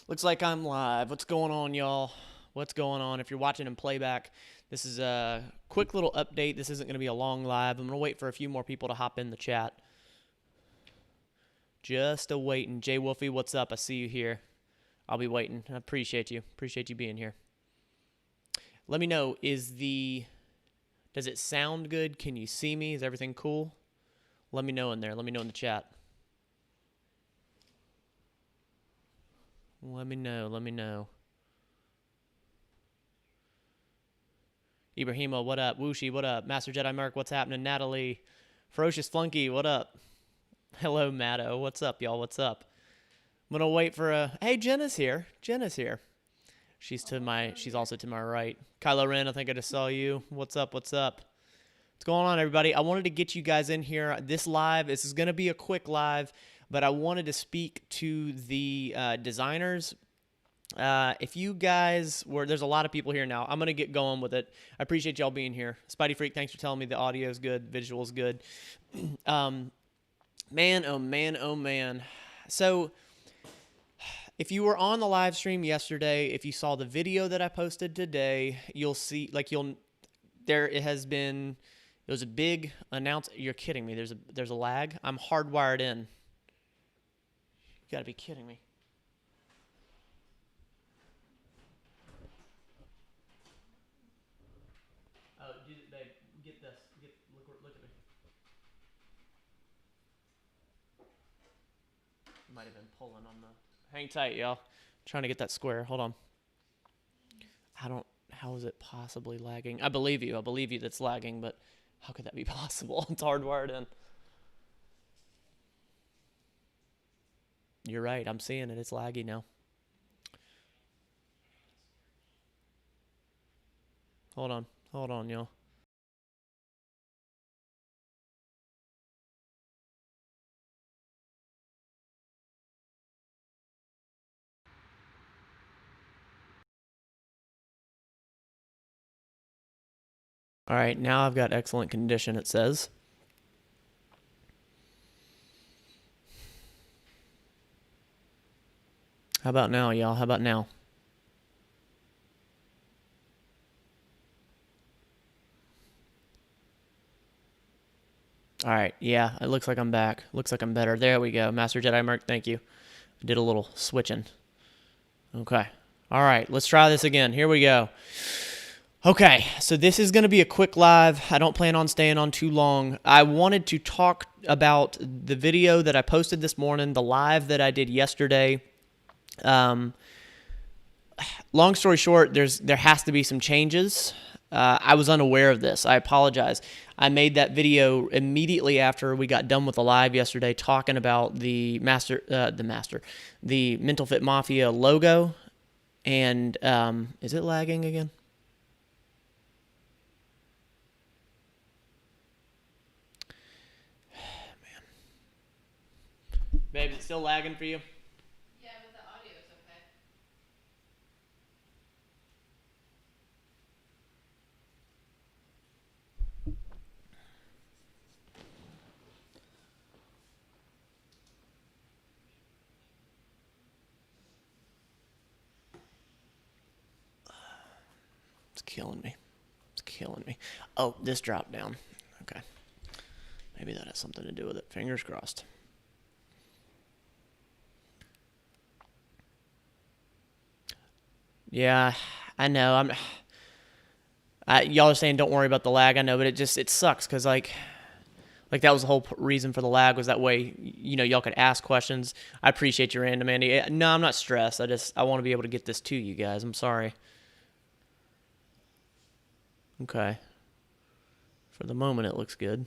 Looks like I'm live. What's going on, y'all? What's going on? If you're watching in playback, this is a quick little update. This isn't going to be a long live. I'm going to wait for a few more people to hop in the chat. Just a waiting. Jay Wolfie, what's up? I see you here. I'll be waiting. I appreciate you. Appreciate you being here. Let me know, does it sound good? Can you see me? Is everything cool? Let me know in there. Let me know in the chat. Let me know. Ibrahima, what up? Wooshi, what up? Master Jedi Merc, what's happening? Natalie, Ferocious Flunky, what up? Hello, Matto. What's up, y'all? What's up? I'm gonna wait for hey, Jenna's here. She's also to my right. Kylo Ren, I think I just saw you. What's up? What's going on, everybody? I wanted to get you guys in here. This is gonna be a quick live, but I wanted to speak to the designers. If you guys there's a lot of people here now. I'm going to get going with it. I appreciate y'all being here. Spidey Freak, thanks for telling me the audio is good, visual is good. Man, oh man, oh man. So if you were on the live stream yesterday, if you saw the video that I posted today, you'll see, it was a big announcement. You're kidding me. There's a lag. I'm hardwired in. You gotta be kidding me. Oh, babe, get this. Look at me. Might have been pulling on the. Hang tight, y'all. Trying to get that square. Hold on. How is it possibly lagging? I believe you that's lagging, but how could that be possible? It's hardwired in. You're right. I'm seeing it. It's laggy now. Hold on, y'all. All right, now I've got excellent condition, it says. How about now, y'all? How about now? All right, yeah, it looks like I'm back. Looks like I'm better. There we go. Master Jedi Merc, thank you. I did a little switching. Okay. All right, let's try this again. Here we go. Okay, so this is going to be a quick live. I don't plan on staying on too long. I wanted to talk about the video that I posted this morning, the live that I did yesterday. Long story short, there has to be some changes. I was unaware of this. I apologize. I made that video immediately after we got done with the live yesterday, talking about the Mental Fit Mafia logo. And is it lagging again? Man, babe, is it still lagging for you? Yeah, but the audio is okay. It's killing me. Oh, this dropped down. Okay. Maybe that has something to do with it. Fingers crossed. Yeah, I know. Y'all are saying don't worry about the lag. I know, but it sucks because like that was the whole reason for the lag, was that way y'all could ask questions. I appreciate your random, Andy. No, I'm not stressed. I want to be able to get this to you guys. I'm sorry. Okay. For the moment, it looks good.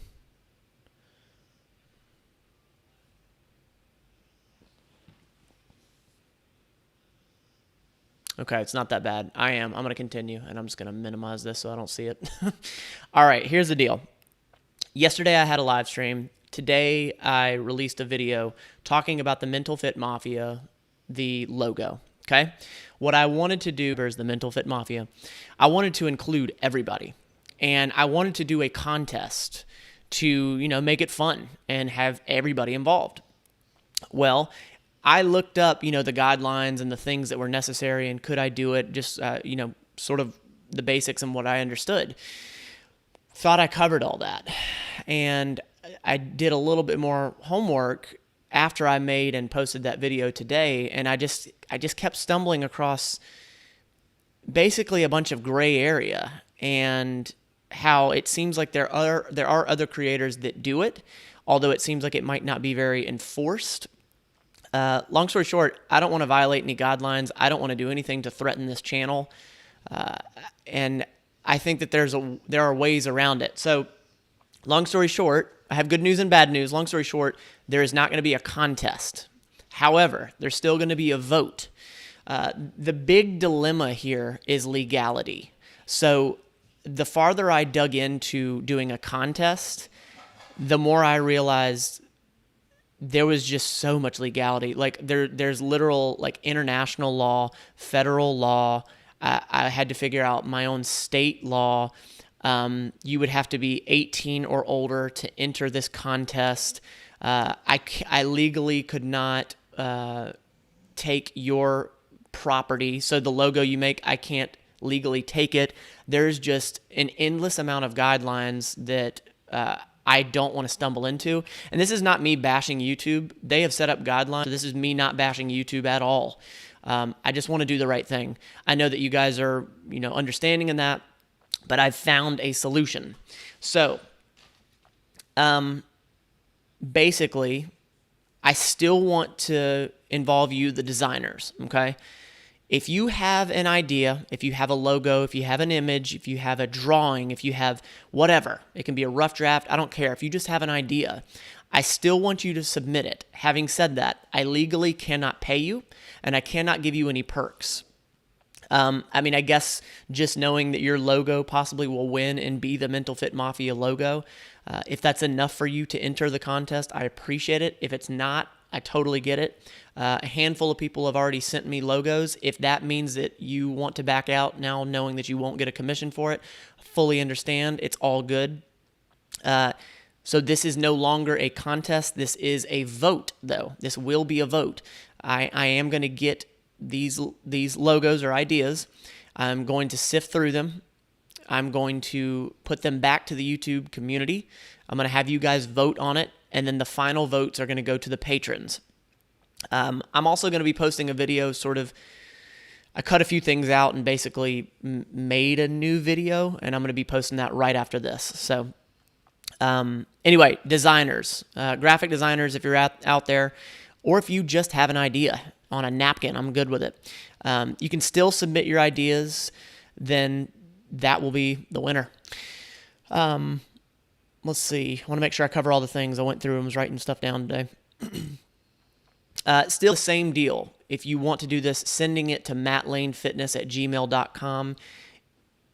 Okay, it's not that bad. I'm going to continue, and I'm just going to minimize this so I don't see it. All right, here's the deal. Yesterday, I had a live stream. Today, I released a video talking about the Mental Fit Mafia, the logo, okay? What I wanted to do is the Mental Fit Mafia. I wanted to include everybody, and I wanted to do a contest to, make it fun and have everybody involved. Well, I looked up, the guidelines and the things that were necessary and could I do it, just, sort of the basics and what I understood. Thought I covered all that. And I did a little bit more homework after I made and posted that video today, and I just kept stumbling across basically a bunch of gray area, and how it seems like there are other creators that do it, although it seems like it might not be very enforced. Long story short, I don't want to violate any guidelines. I don't want to do anything to threaten this channel, and I think that there are ways around it. So, long story short, I have good news and bad news. Long story short, there is not going to be a contest. However, there's still going to be a vote. The big dilemma here is legality. So the farther I dug into doing a contest, the more I realized there was just so much legality. Like there's literal like international law, federal law. I had to figure out my own state law. You would have to be 18 or older to enter this contest. I legally could not take your property. So the logo you make, I can't legally take it. There's just an endless amount of guidelines that I don't want to stumble into. And this is not me bashing YouTube. They have set up guidelines. This is me not bashing YouTube at all. I just want to do the right thing. I know that you guys are, understanding in that, but I've found a solution. So, basically, I still want to involve you, the designers, okay? If you have an idea, if you have a logo, if you have an image, if you have a drawing, if you have whatever, it can be a rough draft, I don't care. If you just have an idea, I still want you to submit it. Having said that, I legally cannot pay you, and I cannot give you any perks. I guess just knowing that your logo possibly will win and be the Mental Fit Mafia logo, if that's enough for you to enter the contest, I appreciate it. If it's not, I totally get it. A handful of people have already sent me logos. If that means that you want to back out now, knowing that you won't get a commission for it, fully understand. It's all good. So this is no longer a contest. This is a vote, though. This will be a vote. I am going to get these logos or ideas. I'm going to sift through them. I'm going to put them back to the YouTube community. I'm going to have you guys vote on it, and then the final votes are going to go to the patrons. I'm also going to be posting a video I cut a few things out and basically made a new video, and I'm going to be posting that right after this. So anyway, designers, graphic designers, if you're out there, or if you just have an idea on a napkin, I'm good with it. You can still submit your ideas, then that will be the winner. Let's see. I want to make sure I cover all the things. I went through and was writing stuff down today. Still the same deal. If you want to do this, sending it to mattlanefitness@gmail.com.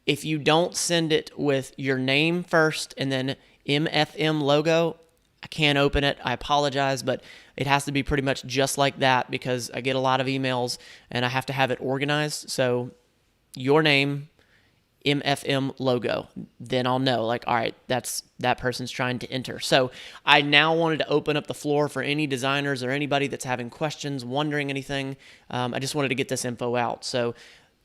If you don't send it with your name first and then MFM logo, I can't open it. I apologize, but it has to be pretty much just like that because I get a lot of emails and I have to have it organized. So your name, MFM logo, then I'll know, like, all right, that person's trying to enter. So I now wanted to open up the floor for any designers or anybody that's having questions, wondering anything. I just wanted to get this info out. So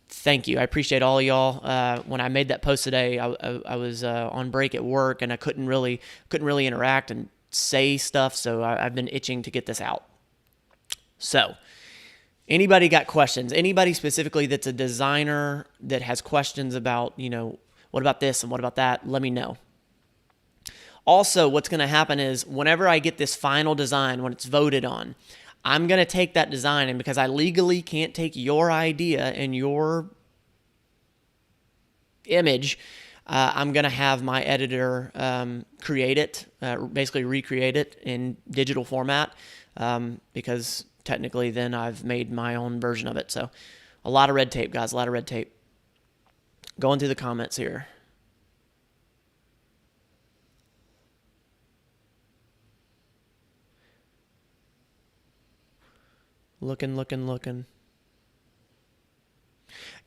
thank you. I appreciate all of y'all. When I made that post today, I was on break at work and I couldn't really interact and say stuff. So I've been itching to get this out. So anybody got questions? Anybody specifically that's a designer that has questions about, what about this and what about that? Let me know. Also, what's going to happen is whenever I get this final design, when it's voted on, I'm going to take that design, and because I legally can't take your idea and your image, I'm going to have my editor create it, basically recreate it in digital format, because technically then I've made my own version of it. So a lot of red tape, guys, a lot of red tape. Going through the comments here. Looking.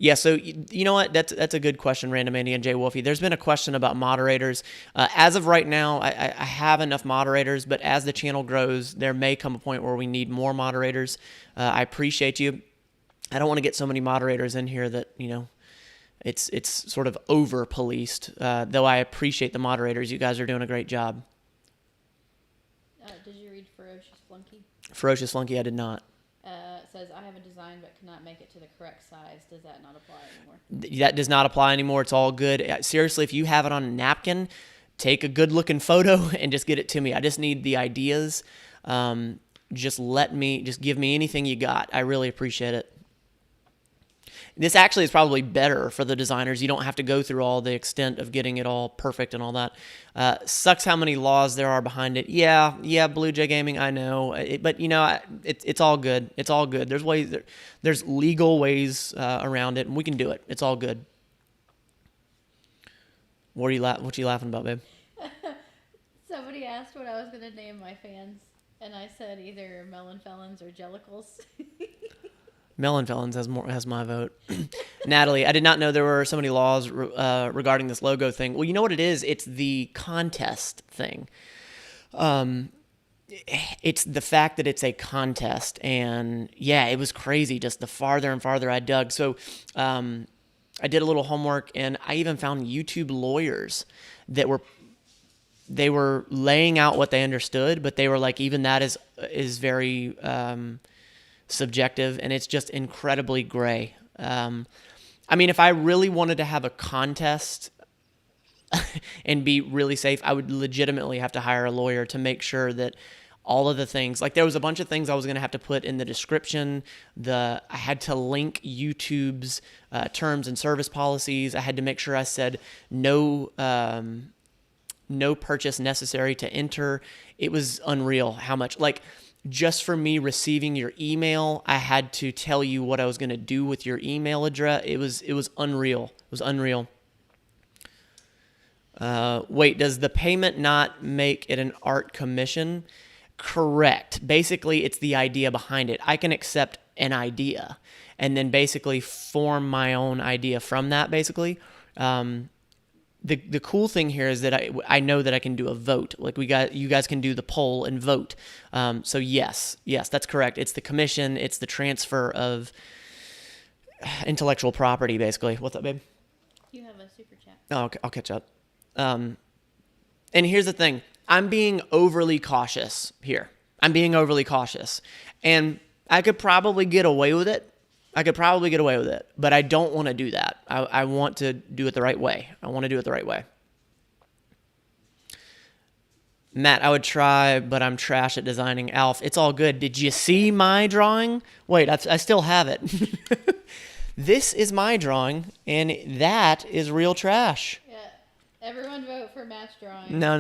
Yeah, so you know what? That's a good question, Random Andy and Jay Wolfie. There's been a question about moderators. As of right now, I have enough moderators, but as the channel grows, there may come a point where we need more moderators. I appreciate you. I don't want to get so many moderators in here that, it's sort of over policed. Though I appreciate the moderators. You guys are doing a great job. Did you read Ferocious Flunky? Ferocious Flunky, I did not. It says, I have a design but cannot make it to the correct size. Does that not apply anymore? That does not apply anymore. It's all good. Seriously, if you have it on a napkin, take a good looking photo and just get it to me. I just need the ideas. Just give me anything you got. I really appreciate it. This actually is probably better for the designers. You don't have to go through all the extent of getting it all perfect and all that. Sucks how many laws there are behind it. Yeah, Blue Jay Gaming, I know. But, it's all good. It's all good. There's legal ways around it, and we can do it. It's all good. What are you laughing about, babe? Somebody asked what I was going to name my fans, and I said either Melon Felons or Jellicles. Melon Felons has my vote. Natalie, I did not know there were so many laws regarding this logo thing. Well, you know what it is? It's the contest thing. It's the fact that it's a contest, and yeah, it was crazy. Just the farther and farther I dug. So, I did a little homework, and I even found YouTube lawyers that were laying out what they understood, but they were like, even that is very subjective, and it's just incredibly gray. If I really wanted to have a contest and be really safe, I would legitimately have to hire a lawyer to make sure that all of the things, like there was a bunch of things I was going to have to put in the description. I had to link YouTube's terms and service policies. I had to make sure I said no purchase necessary to enter. It was unreal how much, like, just for me receiving your email, I had to tell you what I was going to do with your email address. It was unreal. It was unreal. Wait, does the payment not make it an art commission? Correct. Basically, it's the idea behind it. I can accept an idea and then basically form my own idea from that, basically. The cool thing here is that I know that I can do a vote. Like you guys can do the poll and vote. So yes, that's correct. It's the commission. It's the transfer of intellectual property, basically. What's up, babe? You have a super chat. Oh, okay, I'll catch up. And here's the thing. I'm being overly cautious here. And I could probably get away with it. But I don't want to do that. I want to do it the right way. Matt, I would try, but I'm trash at designing Alf. It's all good. Did you see my drawing? Wait, I still have it. This is my drawing, and that is real trash. Yeah. Everyone vote for Matt's drawing. No.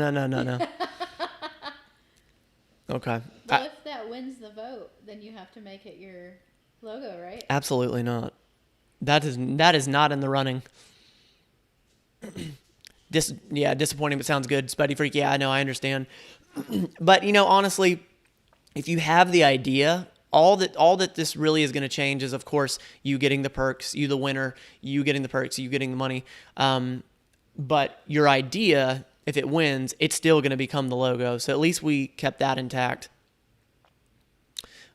Okay. Well, if that wins the vote, then you have to make it your logo, right? Absolutely not. That is not in the running. Disappointing, but sounds good. Spuddy Freak, yeah, I know, I understand. But, honestly, if you have the idea, all that this really is going to change is, of course, you getting the perks, you the winner, you getting the perks, you getting the money. But your idea, if it wins, it's still going to become the logo. So at least we kept that intact.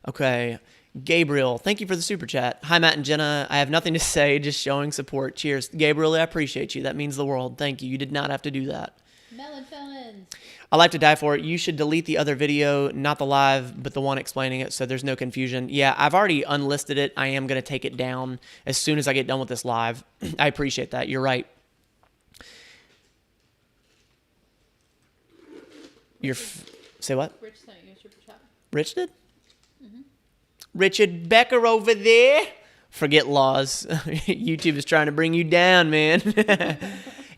Okay. Gabriel, thank you for the super chat. Hi, Matt and Jenna. I have nothing to say, just showing support. Cheers. Gabriel, I appreciate you. That means the world. Thank you. You did not have to do that. Melon Felons. I like to die for it. You should delete the other video, not the live, but the one explaining it, so there's no confusion. Yeah, I've already unlisted it. I am going to take it down as soon as I get done with this live. I appreciate that. You're right. Say what? Rich sent you a super chat. Rich did? Richard Becker over there. Forget laws. YouTube is trying to bring you down, man.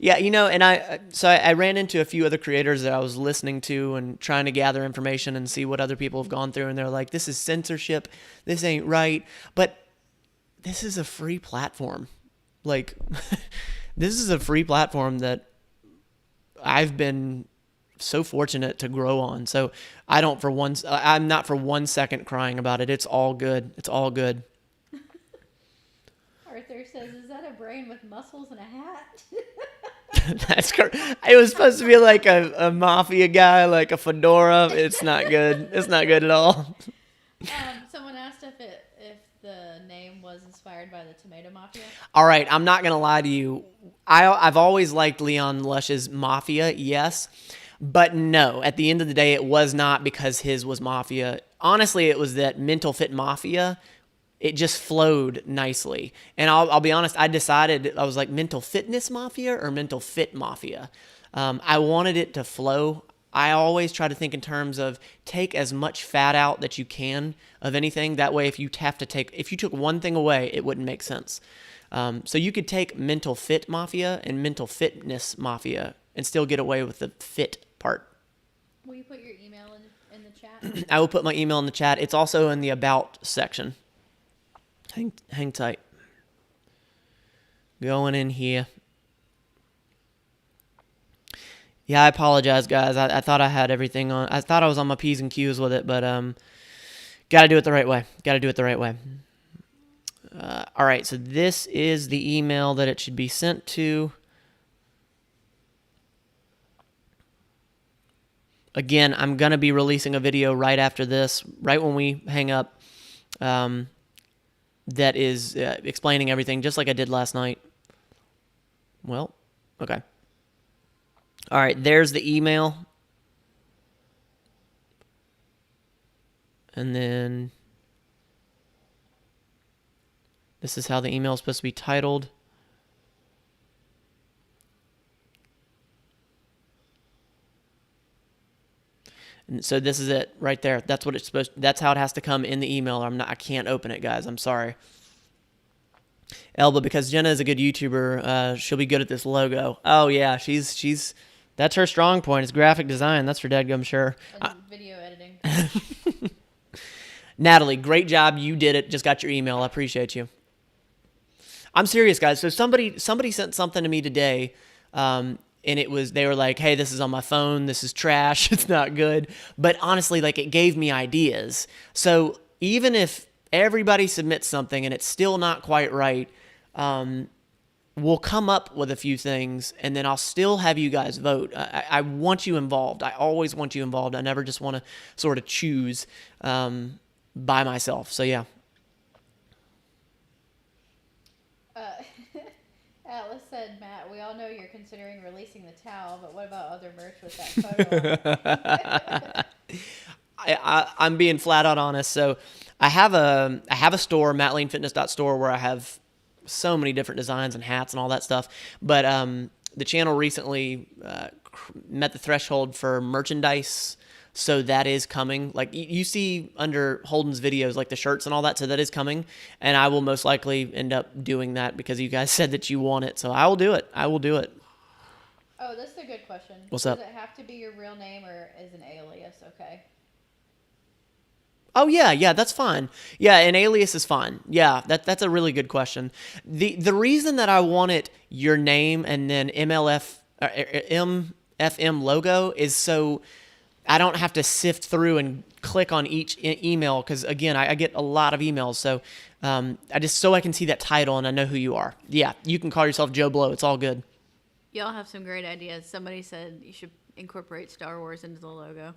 Yeah, and I ran into a few other creators that I was listening to and trying to gather information and see what other people have gone through, and they're like, this is censorship. This ain't right. But this is a free platform. Like, this is a free platform that I've been so fortunate to grow on. So I'm not for 1 second crying about it. It's all good. All Arthur says, "Is that a brain with muscles and a hat?" That's correct. It was supposed to be like a mafia guy, like a fedora. It's not good. It's not good at all. Someone asked if the name was inspired by the Tomato Mafia. All right, I'm not gonna lie to you. I've always liked Leon Lush's Mafia, yes, but no. At the end of the day, it was not because his was Mafia. Honestly, it was that Mental Fit Mafia. It just flowed nicely, and I'll be honest. I decided I was like Mental Fitness Mafia or Mental Fit Mafia. I wanted it to flow. I always try to think in terms of take as much fat out that you can of anything. That way, if you took one thing away, it wouldn't make sense. So you could take Mental Fit Mafia and Mental Fitness Mafia and still get away with the fit part. Will you put your email in the chat? I will put my email in the chat. It's also in the About section. Hang tight. Going in here. Yeah, I apologize, guys. I thought I had everything on. I thought I was on my P's and Q's with it, but got to do it the right way. Got to do it the right way. All right, so this is the email that it should be sent to. Again, I'm going to be releasing a video right after this, right when we hang up, that is explaining everything, just like I did last night. Well, okay. All right, there's the email. And then this is how the email is supposed to be titled. And so this is it right there. That's what it's supposed to, that's how it has to come in the email. I can't open it, guys. I'm sorry. Elba, because Jenna is a good YouTuber, she'll be good at this logo. Oh yeah, she's that's her strong point. It's graphic design. That's for dadgum sure. And video editing. Natalie, great job. You did it. Just got your email. I appreciate you. I'm serious, guys. So somebody sent something to me today, and they were like, "Hey, this is on my phone. This is trash. It's not good." But honestly, like it gave me ideas. So even if everybody submits something and it's still not quite right, we'll come up with a few things, and then I'll still have you guys vote. I want you involved. I always want you involved. I never just want to sort of choose by myself. So yeah. Atlas said, "Matt, we all know you're considering releasing the towel, but what about other merch with that photo?" I'm being flat out honest. So I have a store, mattleanfitness.store, where I have so many different designs and hats and all that stuff. But the channel recently met the threshold for merchandise. So that is coming. Like you see under Holden's videos, like the shirts and all that. So that is coming. And I will most likely end up doing that because you guys said that you want it. So I will do it. I will do it. Oh, this is a good question. What's up? Does it have to be your real name or is an alias okay? Oh yeah, that's fine. Yeah, an alias is fine. Yeah, that's a really good question. The reason that I want it your name and then MFM logo is so I don't have to sift through and click on each email because again, I get a lot of emails. So I can see that title and I know who you are. Yeah, you can call yourself Joe Blow. It's all good. Y'all have some great ideas. Somebody said you should incorporate Star Wars into the logo.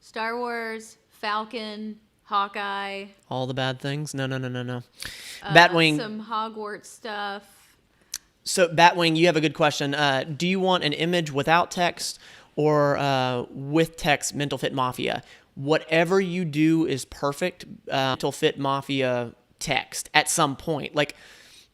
Star Wars, Falcon, Hawkeye. All the bad things? No. Batwing. Some Hogwarts stuff. So Batwing, you have a good question. Do you want an image without text or with text, Mental Fit Mafia? Whatever you do is perfect. Mental Fit Mafia text at some point. Like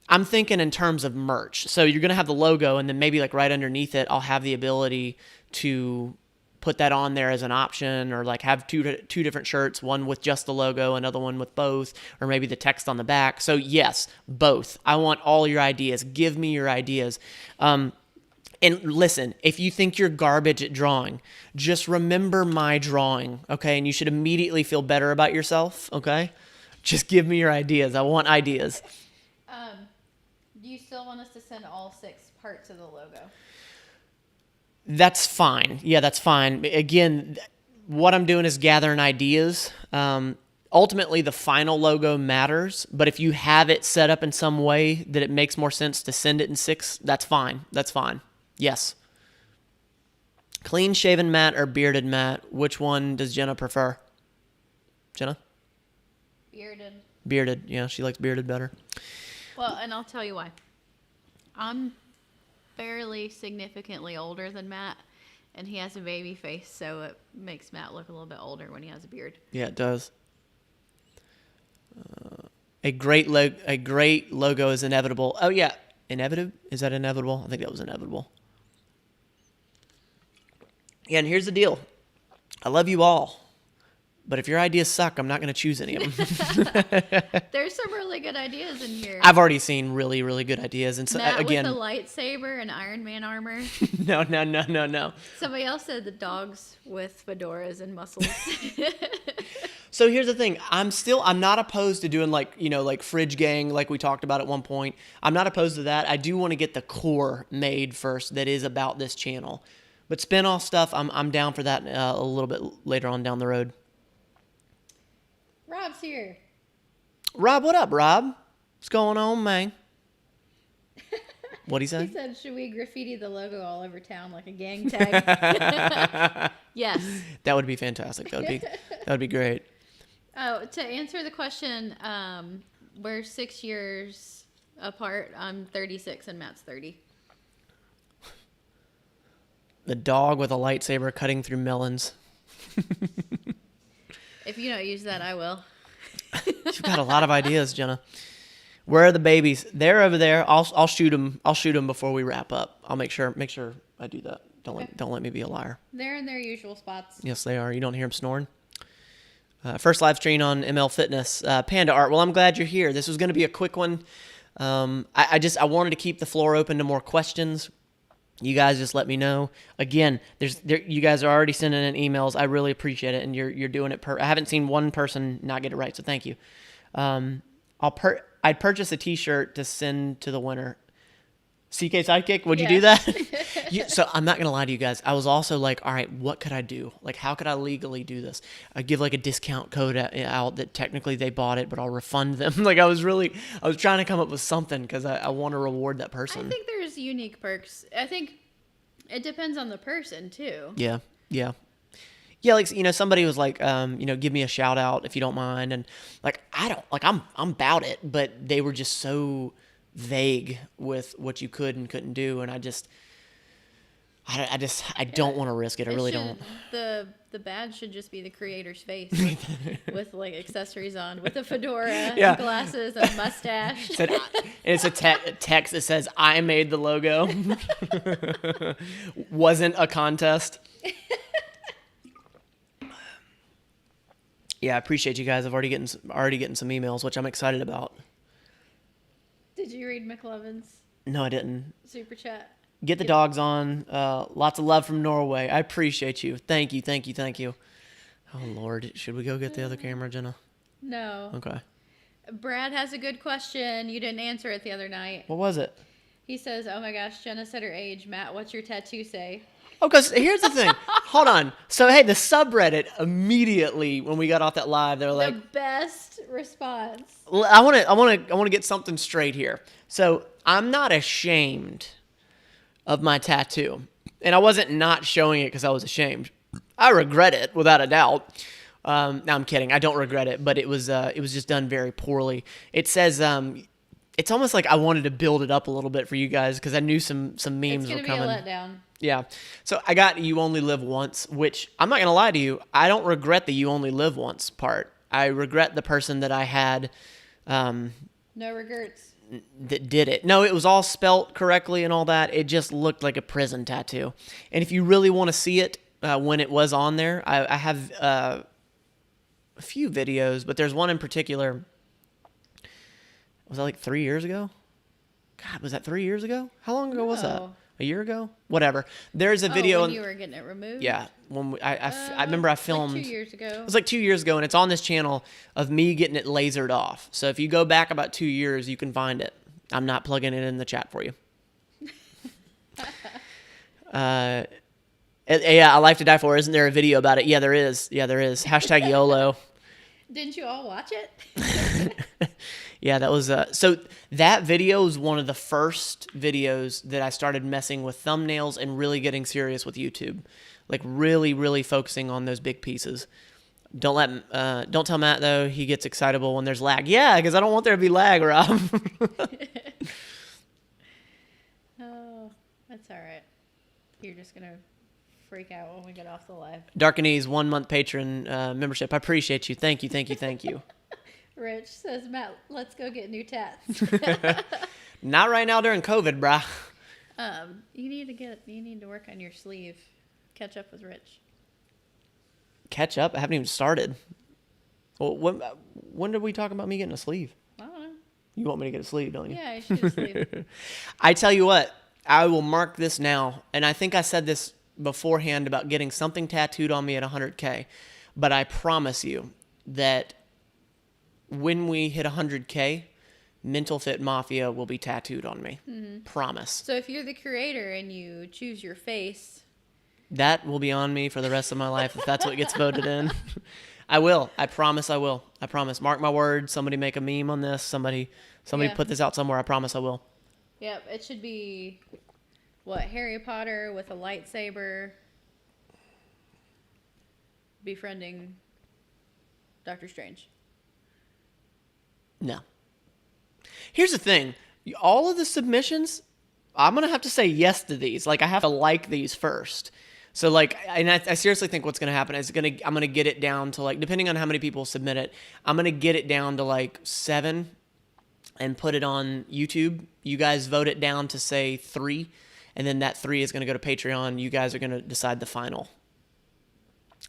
I'm thinking in terms of merch. So you're going to have the logo and then maybe like right underneath it, I'll have the ability to put that on there as an option or like have two different shirts, one with just the logo, another one with both, or maybe the text on the back. So yes, both. I want all your ideas. Give me your ideas. And listen, if you think you're garbage at drawing, just remember my drawing, okay? And you should immediately feel better about yourself, okay? Just give me your ideas. I want ideas. Do you still want us to send all 6 parts of the logo? That's fine. Yeah, that's fine. Again, what I'm doing is gathering ideas. ultimately the final logo matters, but if you have it set up in some way that it makes more sense to send it in 6, that's fine. That's fine. Yes. Clean shaven Matt or bearded Matt? Which one does Jenna prefer? Jenna? Bearded. Bearded. Yeah, she likes bearded better. Well, and I'll tell you why. I'm fairly significantly older than Matt, and he has a baby face, so it makes Matt look a little bit older when he has a beard. Yeah, it does. A great logo is inevitable. Oh yeah, inevitable? Is that inevitable? I think that was inevitable. Yeah, and here's the deal. I love you all, but if your ideas suck, I'm not going to choose any of them. There's some really good ideas in here. I've already seen really, really good ideas, and so Matt again, with a lightsaber and Iron Man armor. no. Somebody else said the dogs with fedoras and muscles. So here's the thing. I'm not opposed to doing like Fridge Gang, like we talked about at one point. I'm not opposed to that. I do want to get the core made first that is about this channel. But spin-off stuff, I'm down for that a little bit later on down the road. Rob's here. Rob, what up, Rob? What's going on, man? What'd he say? He said, should we graffiti the logo all over town like a gang tag? Yes. That would be fantastic. That would be great. Oh, to answer the question, we're 6 years apart. I'm 36 and Matt's 30. The dog with a lightsaber cutting through melons. If you don't use that, I will. You've got a lot of ideas, Jenna. Where are the babies? They're over there. I'll shoot them. I'll shoot them before we wrap up. I'll make sure I do that. Don't let me be a liar. They're in their usual spots. Yes, they are. You don't hear them snoring. First live stream on ML Fitness. Panda Art. Well, I'm glad you're here. This was going to be a quick one. I wanted to keep the floor open to more questions. You guys just let me know. Again, you guys are already sending in emails. I really appreciate it, and you're doing it. I haven't seen one person not get it right, so thank you. I'd purchase a T-shirt to send to the winner. CK Sidekick, would you do that? So I'm not going to lie to you guys. I was also like, all right, what could I do? Like, how could I legally do this? I give like a discount code out that technically they bought it, but I'll refund them. Like I was trying to come up with something because I want to reward that person. I think there's unique perks. I think it depends on the person too. Yeah. Like, somebody was like, give me a shout out if you don't mind. And like, I'm about it, but they were just so vague with what you could and couldn't do. And I don't want to risk it. I really don't. The badge should just be the creator's face with like accessories on, with a fedora and glasses and a mustache. It's a text that says, I made the logo. Wasn't a contest. Yeah, I appreciate you guys. I've already getting some emails, which I'm excited about. Did you read McLovin's? No, I didn't. Super chat. Get the dogs on. Lots of love from Norway. I appreciate you. Thank you. Oh, Lord. Should we go get the other camera, Jenna? No. Okay. Brad has a good question. You didn't answer it the other night. What was it? He says, oh my gosh, Jenna said her age. Matt, what's your tattoo say? Oh, because here's the thing. Hold on. So, hey, the subreddit immediately when we got off that live, they're like, the best response. I want to get something straight here. So, I'm not ashamed of my tattoo, and I wasn't not showing it because I was ashamed. I regret it without a doubt. No, I'm kidding. I don't regret it, but it was just done very poorly. It says it's almost like I wanted to build it up a little bit for you guys because I knew some memes were coming. It's gonna be a letdown. Yeah. So I got You Only Live Once, which I'm not going to lie to you. I don't regret the You Only Live Once part. I regret the person that I had. No regrets. That did it. No, it was all spelt correctly and all that. It just looked like a prison tattoo. And if you really want to see it when it was on there, I have a few videos, but there's one in particular. Was that like 3 years ago? God, was that 3 years ago? How long ago was that? A year ago? Whatever. There's a video. When you were getting it removed? Yeah. When I remember I filmed. Like 2 years ago. It was like 2 years ago, and it's on this channel of me getting it lasered off. So if you go back about 2 years, you can find it. I'm not plugging it in the chat for you. Yeah, A Life to Die For. Isn't there a video about it? Yeah, there is. Hashtag YOLO. Didn't you all watch it? Yeah, that was so that video is one of the first videos that I started messing with thumbnails and really getting serious with YouTube. Like really focusing on those big pieces. Don't tell Matt though, he gets excitable when there's lag. Yeah, because I don't want there to be lag, Rob. Oh, that's all right. You're just gonna freak out when we get off the live. Darkenese 1 month patron membership. I appreciate you. Thank you. Rich says, Matt, let's go get new tats. Not right now during COVID, brah. You need to work on your sleeve. Catch up with Rich. Catch up? I haven't even started. Well, when did we talk about me getting a sleeve? I don't know. You want me to get a sleeve, don't you? Yeah, I should sleeve. I tell you what, I will mark this now, and I think I said this beforehand about getting something tattooed on me at 100K, but I promise you that when we hit 100K, Mental Fit Mafia will be tattooed on me. Mm-hmm. Promise. So if you're the creator and you choose your face, that will be on me for the rest of my life if that's what gets voted in. I will. I promise I will. I promise. Mark my word. Somebody make a meme on this. Somebody put this out somewhere. I promise I will. Yep. It should be, Harry Potter with a lightsaber befriending Doctor Strange. No. Here's the thing. All of the submissions, I'm going to have to say yes to these. Like, I have to like these first. So, like, and I seriously think what's going to happen is I'm going to get it down to, like, depending on how many people submit it, I'm going to get it down to, like, 7 and put it on YouTube. You guys vote it down to, say, 3. And then that 3 is going to go to Patreon. You guys are going to decide the final.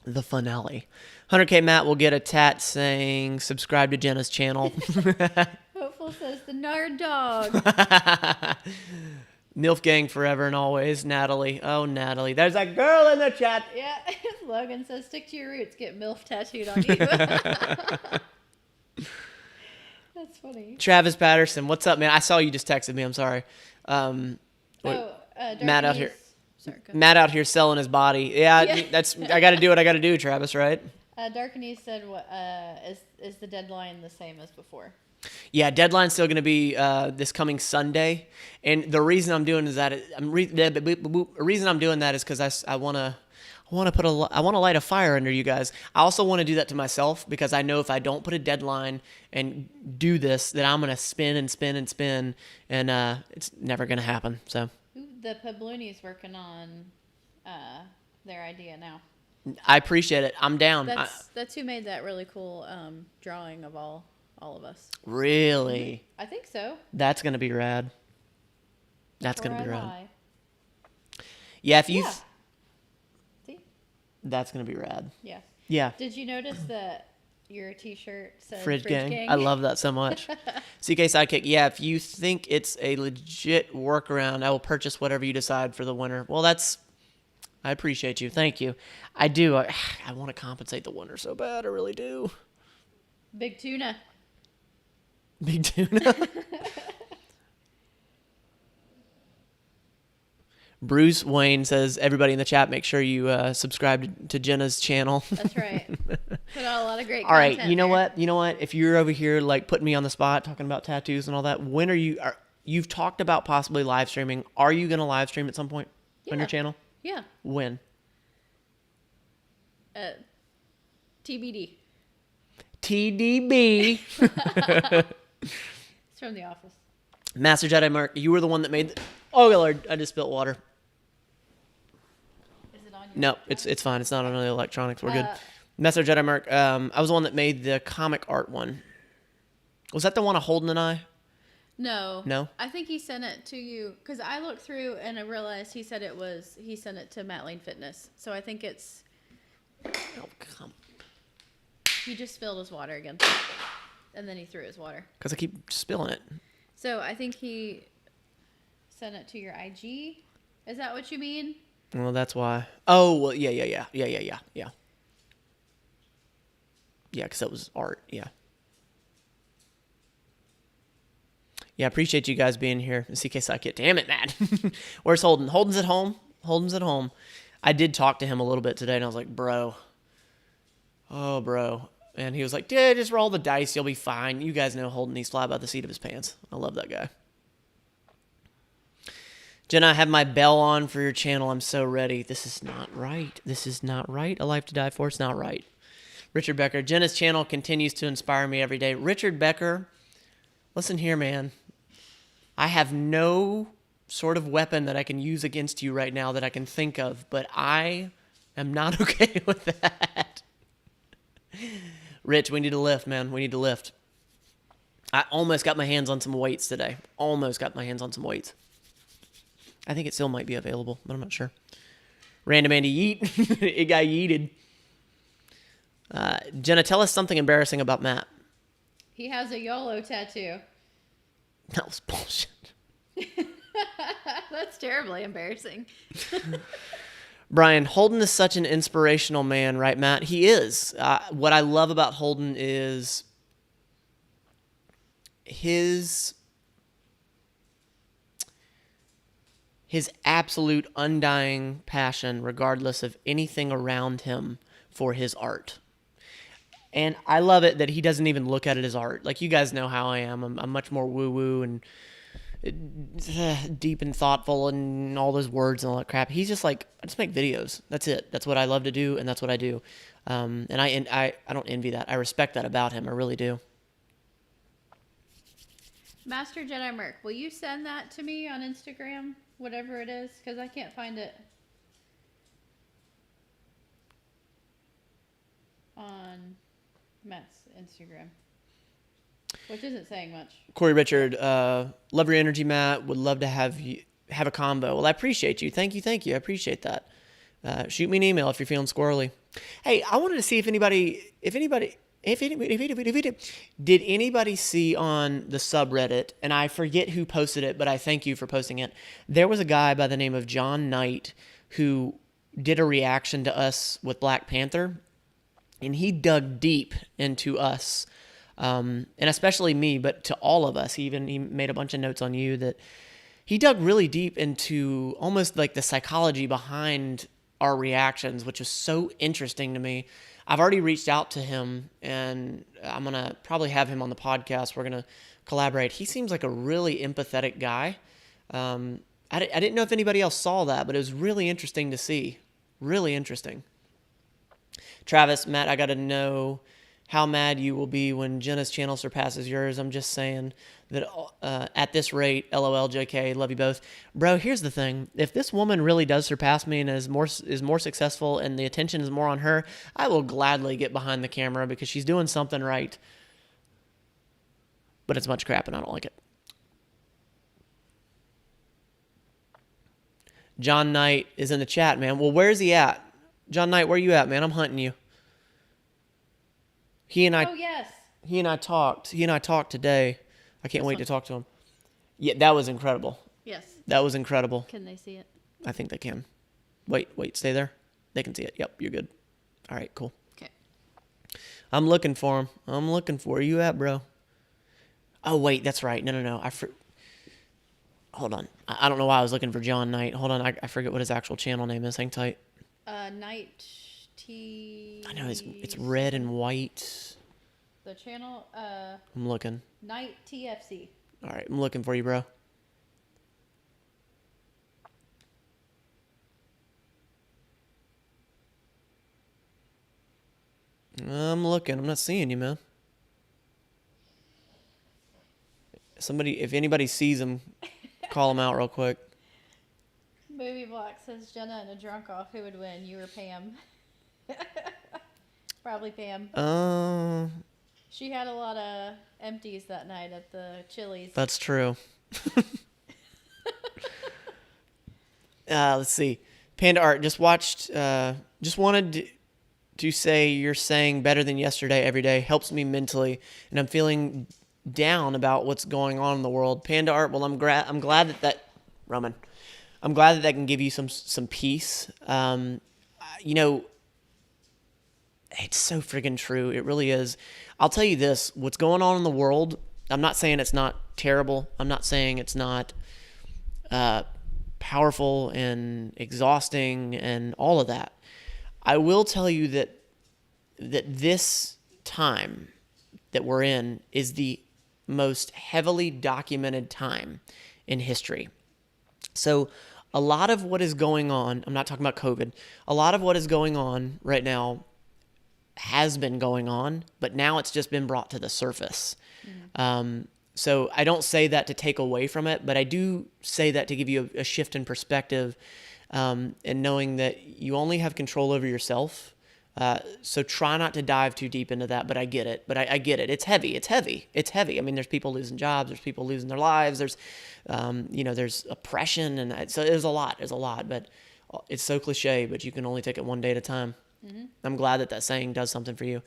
The finale. 100K Matt will get a tat saying, subscribe to Jenna's channel. Hopeful says the Nard Dog. MILF gang forever and always. Natalie. Oh, Natalie. There's a girl in the chat. Yeah. Logan says, stick to your roots. Get MILF tattooed on you. That's funny. Travis Patterson. What's up, man? I saw you just texted me. I'm sorry. Matt out here. Sorry, Matt out here selling his body. Yeah. I got to do what I got to do, Travis, right? Darkenese said, "What is the deadline the same as before?" Yeah, deadline's still going to be this coming Sunday, and the reason I'm doing is that the reason I'm doing that is because I want to light a fire under you guys. I also want to do that to myself because I know if I don't put a deadline and do this, that I'm going to spin and spin and spin, and it's never going to happen. So the Pabloni's working on their idea now. I appreciate it. I'm down. That's who made that really cool drawing of all of us. Really? I think so. That's going to be rad. That's going to be rad. High. Yeah, if you... Yeah. See? That's going to be rad. Yeah. Yeah. Did you notice that your t-shirt said Fridge Gang? I love that so much. CK Sidekick, yeah, if you think it's a legit workaround, I will purchase whatever you decide for the winner. Well, I appreciate you. Thank you. I do. I want to compensate the winner so bad. I really do. Big tuna. Big tuna. Bruce Wayne says, everybody in the chat, make sure you subscribe to Jenna's channel. That's right. Put out a lot of great all right, content. You know what? If you're over here like putting me on the spot, talking about tattoos and all that, when are you've talked about possibly live streaming. Are you going to live stream at some point on your channel? Yeah. When? TBD. TDB. It's from The Office. Master Jedi Mark, you were the one that made oh, Lord, I just spilled water. Is it on your No, it's fine. It's not on the electronics. We're good. Master Jedi Mark, I was the one that made the comic art one. Was that the one of Holden and I? No. No? I think he sent it to you because I looked through and I realized he sent it to Matt Lane Fitness. So I think it's. Oh, come. He just spilled his water again. And then he threw his water. Because I keep spilling it. So I think he sent it to your IG. Is that what you mean? Well, that's why. Oh, well, yeah. Yeah, because that was art, yeah. Yeah, I appreciate you guys being here. CK Sidekick. Damn it, Matt. Where's Holden? Holden's at home. I did talk to him a little bit today, and I was like, bro. Oh, bro. And he was like, "Yeah, just roll the dice. You'll be fine." You guys know Holden, he's fly by the seat of his pants. I love that guy. Jenna, I have my bell on for your channel. I'm so ready. This is not right. This is not right. A life to die for. It's not right. Richard Becker. Jenna's channel continues to inspire me every day. Richard Becker, listen here, man. I have no sort of weapon that I can use against you right now that I can think of, but I am not okay with that. Rich, we need to lift, man. We need to lift. I almost got my hands on some weights today. Almost got my hands on some weights. I think it still might be available, but I'm not sure. Random Andy Yeet. It got yeeted. Jenna, tell us something embarrassing about Matt. He has a YOLO tattoo. That was bullshit. That's terribly embarrassing. Brian, Holden is such an inspirational man, right, Matt? He is. What I love about Holden is his absolute undying passion, regardless of anything around him, for his art. And I love it that he doesn't even look at it as art. Like, you guys know how I am. I'm much more woo-woo and deep and thoughtful and all those words and all that crap. He's just like, I just make videos. That's it. That's what I love to do, and that's what I do. And I don't envy that. I respect that about him. I really do. Master Jedi Merc, will you send that to me on Instagram? Whatever it is, because I can't find it on Matt's Instagram, which isn't saying much. Corey Richard, love your energy, Matt. Would love to have a combo. Well, I appreciate you. Thank you. I appreciate that. Shoot me an email if you're feeling squirrely. Hey, I wanted to see if anybody did anybody see on the subreddit, and I forget who posted it, but I thank you for posting it. There was a guy by the name of John Knight who did a reaction to us with Black Panther, and he dug deep into us, and especially me, but to all of us. He made a bunch of notes on you that he dug really deep into almost like the psychology behind our reactions, which is so interesting to me. I've already reached out to him, and I'm going to probably have him on the podcast. We're going to collaborate. He seems like a really empathetic guy. I didn't know if anybody else saw that, but it was really interesting to see. Really interesting. Travis, Matt, I got to know how mad you will be when Jenna's channel surpasses yours. I'm just saying that at this rate, LOL, JK, love you both. Bro, here's the thing. If this woman really does surpass me and is more successful and the attention is more on her, I will gladly get behind the camera because she's doing something right. But it's much crap and I don't like it. John Knight is in the chat, man. Well, where's he at? John Knight, where you at, man? I'm hunting you. He and I talked. He and I talked today. I can't wait to talk to him. Yeah, that was incredible. Yes. That was incredible. Can they see it? I think they can. Wait, stay there. They can see it. Yep, you're good. All right, cool. Okay. I'm looking for him. Where you at, bro? Oh, wait, that's right. No. Hold on. I don't know why I was looking for John Knight. Hold on. I forget what his actual channel name is. Hang tight. Knight T. I know it's red and white. The channel. I'm looking. Knight TFC. All right, I'm looking for you, bro. I'm looking. I'm not seeing you, man. If anybody sees him, call him out real quick. Movie Block says Jenna and a drunk off. Who would win? You or Pam? Probably Pam. She had a lot of empties that night at the Chili's. That's true. Let's see. Panda Art just wanted to say you're saying better than yesterday every day helps me mentally, and I'm feeling down about what's going on in the world. Panda Art, well, I'm glad that Roman. I'm glad that can give you some peace. It's so friggin' true. It really is. I'll tell you this, what's going on in the world, I'm not saying it's not terrible. I'm not saying it's not powerful and exhausting and all of that. I will tell you that this time that we're in is the most heavily documented time in history. So a lot of what is going on, I'm not talking about COVID, a lot of what is going on right now has been going on, but now it's just been brought to the surface. So I don't say that to take away from it, but I do say that to give you a shift in perspective, and knowing that you only have control over yourself. So try not to dive too deep into that, but I get it. But I get it. It's heavy. It's heavy. It's heavy. I mean, there's people losing jobs. There's people losing their lives. There's, there's oppression, and so there's a lot. There's a lot, but it's so cliche. But you can only take it one day at a time. I'm glad that saying does something for you.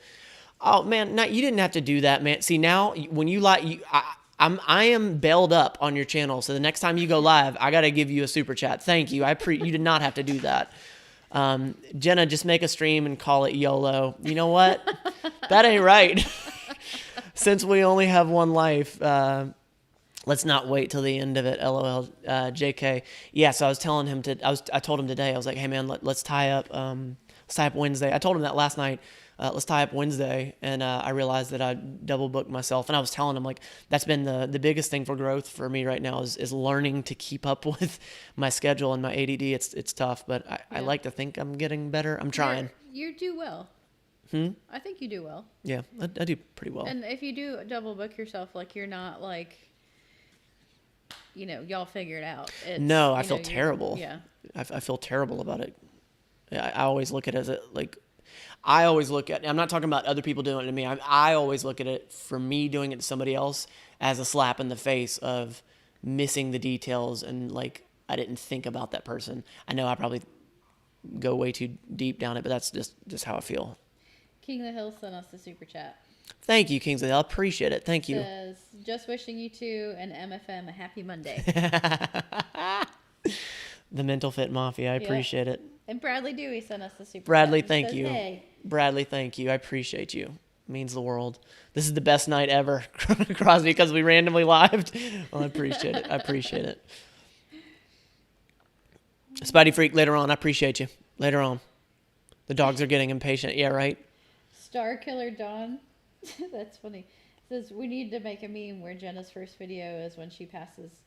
Oh man, no, you didn't have to do that, man. See, now when you I am bailed up on your channel, so the next time you go live, I gotta give you a super chat. Thank you. You did not have to do that. Jenna, just make a stream and call it YOLO. You know what? That ain't right. Since we only have one life, let's not wait till the end of it. LOL. JK. Yeah. So I was telling him I told him today. I was like, hey man, let's tie up. Let's tie up Wednesday. I told him that last night. Let's tie up Wednesday, and I realized that I double booked myself, and I was telling him, like, that's been the biggest thing for growth for me right now is learning to keep up with my schedule and my ADD. It's tough, but I like to think I'm getting better. I'm trying. You do well. I think you do well. Yeah, I do pretty well. And if you do double book yourself, like, you're not like, y'all figure it out. No, I feel terrible. Yeah. I feel terrible about it. I always look at it as I always look at, I'm not talking about other people doing it to me. I always look at it, for me doing it to somebody else, as a slap in the face of missing the details, and like, I didn't think about that person. I know I probably go way too deep down it, but that's just how I feel. King of the Hill sent us the super chat. Thank you, Kings of the Hill. I appreciate it. Thank you. Says, just wishing you two and MFM a happy Monday. The Mental Fit Mafia. I appreciate it. And Bradley Dewey sent us the super Bradley, chat. thank Says, you. Hey. Bradley, thank you. I appreciate you. It means the world. This is the best night ever, Crosby, because we randomly lived. Well, I appreciate it. I appreciate it. Spidey Freak, later on. I appreciate you. Later on. The dogs are getting impatient. Yeah, right? Star Killer Dawn. That's funny. Says, we need to make a meme where Jenna's first video is when she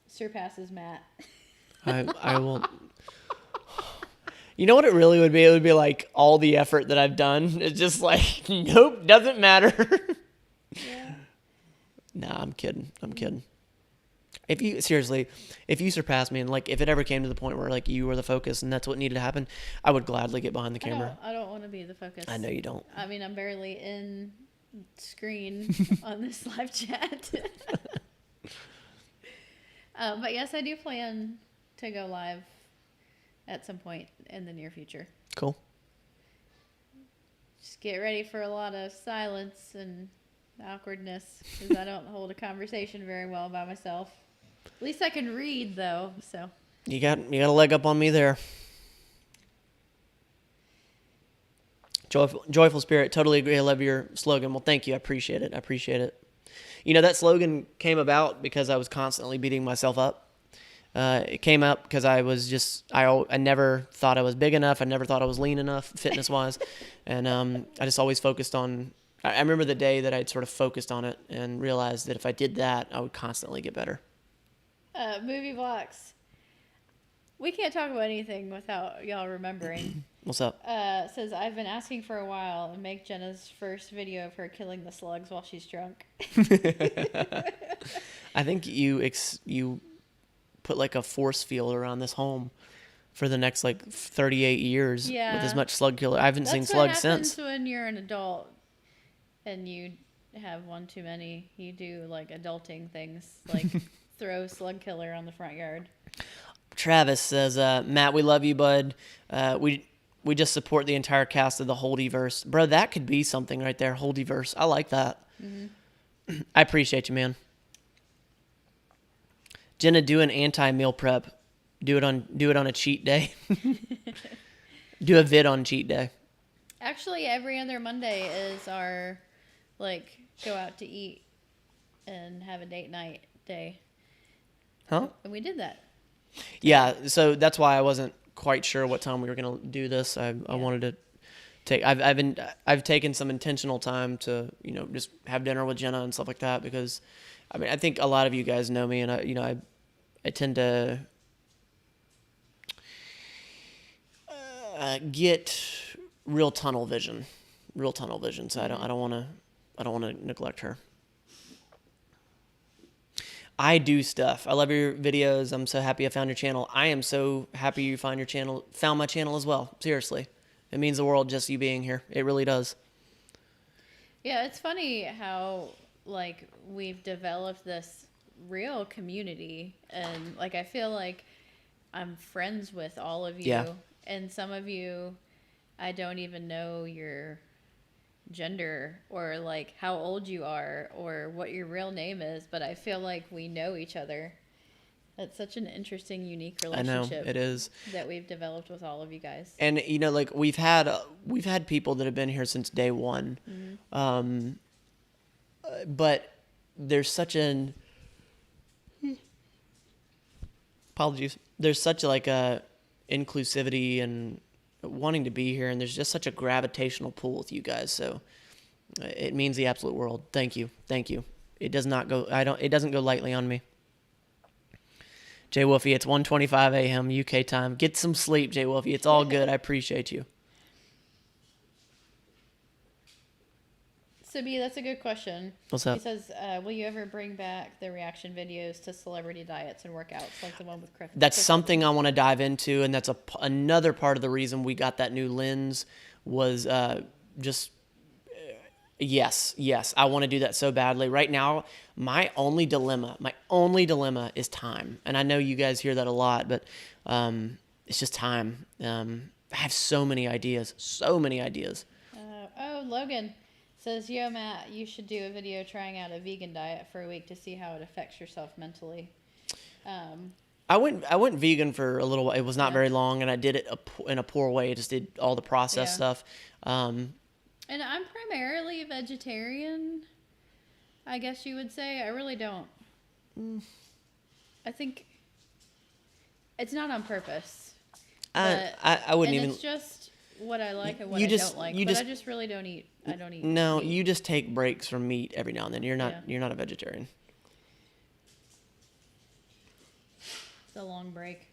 surpasses Matt. I will. You know what it really would be? It would be like all the effort that I've done. It's just like, nope, doesn't matter. Yeah. Nah, I'm kidding. If you surpass me, and like if it ever came to the point where like you were the focus and that's what needed to happen, I would gladly get behind the camera. I don't want to be the focus. I know you don't. I mean, I'm barely in screen on this live chat. But yes, I do plan to go live at some point in the near future. Cool. Just get ready for a lot of silence and awkwardness, because I don't hold a conversation very well by myself. At least I can read, though. So you got a leg up on me there. Joyful spirit. Totally agree. I love your slogan. Well, thank you. I appreciate it. You know, that slogan came about because I was constantly beating myself up. It came up because I never thought I was big enough. I never thought I was lean enough, fitness-wise. And I just always focused on, I remember the day that I'd sort of focused on it and realized that if I did that, I would constantly get better. Movie blocks. We can't talk about anything without y'all remembering. What's up? Says, I've been asking for a while and make Jenna's first video of her killing the slugs while she's drunk. I think you put like a force field around this home for the next like 38 years with as much slug killer. I haven't seen slugs since. That's what happens when you're an adult and you have one too many. You do like adulting things, like throw slug killer on the front yard. Travis says, Matt, we love you, bud. We just support the entire cast of the Holdyverse. Bro, that could be something right there, Holdyverse. I like that. Mm-hmm. I appreciate you, man. Jenna, do an anti-meal prep. Do it on a cheat day. Do a vid on cheat day. Actually, every other Monday is our like go out to eat and have a date night day. Huh? And we did that. Yeah, so that's why I wasn't quite sure what time we were going to do this. I wanted to I've taken some intentional time to, just have dinner with Jenna and stuff like that, because I mean, I think a lot of you guys know me, and I tend to get real tunnel vision. So I don't want to neglect her. I do stuff. I love your videos. I'm so happy I found your channel. I am so happy you found my channel as well. Seriously. It means the world just you being here. It really does. Yeah, it's funny how like we've developed this real community, and like I feel like I'm friends with all of you, Yeah. and some of you I don't even know your gender or like how old you are or what your real name is, but I feel like we know each other. That's such an interesting, unique I know relationship it is. that we've developed with all of you guys. And like we've had people that have been here since day one. But there's such an apologies. There's such like a inclusivity and wanting to be here, and there's just such a gravitational pull with you guys. So it means the absolute world. Thank you. It doesn't go lightly on me. Jay Wolfie, it's 1:25 a.m. UK time. Get some sleep, Jay Wolfie. It's all good. I appreciate you. So, B, that's a good question. What's up? He says, will you ever bring back the reaction videos to celebrity diets and workouts like the one with Chris? That's something I want to dive into, and that's another part of the reason we got that new lens was yes, I want to do that so badly. Right now, my only dilemma is time. And I know you guys hear that a lot, but it's just time. I have so many ideas. Logan says, yo, Matt, you should do a video trying out a vegan diet for a week to see how it affects yourself mentally. I went vegan for a little while. It was not very long, and I did it in a poor way. I just did all the processed stuff. And I'm primarily vegetarian, I guess you would say. I really don't. I think it's not on purpose. I wouldn't even. It's just what I like and what I don't like. I just really don't eat. I don't eat. No, meat. you just take breaks from meat every now and then. You're not a vegetarian. It's a long break.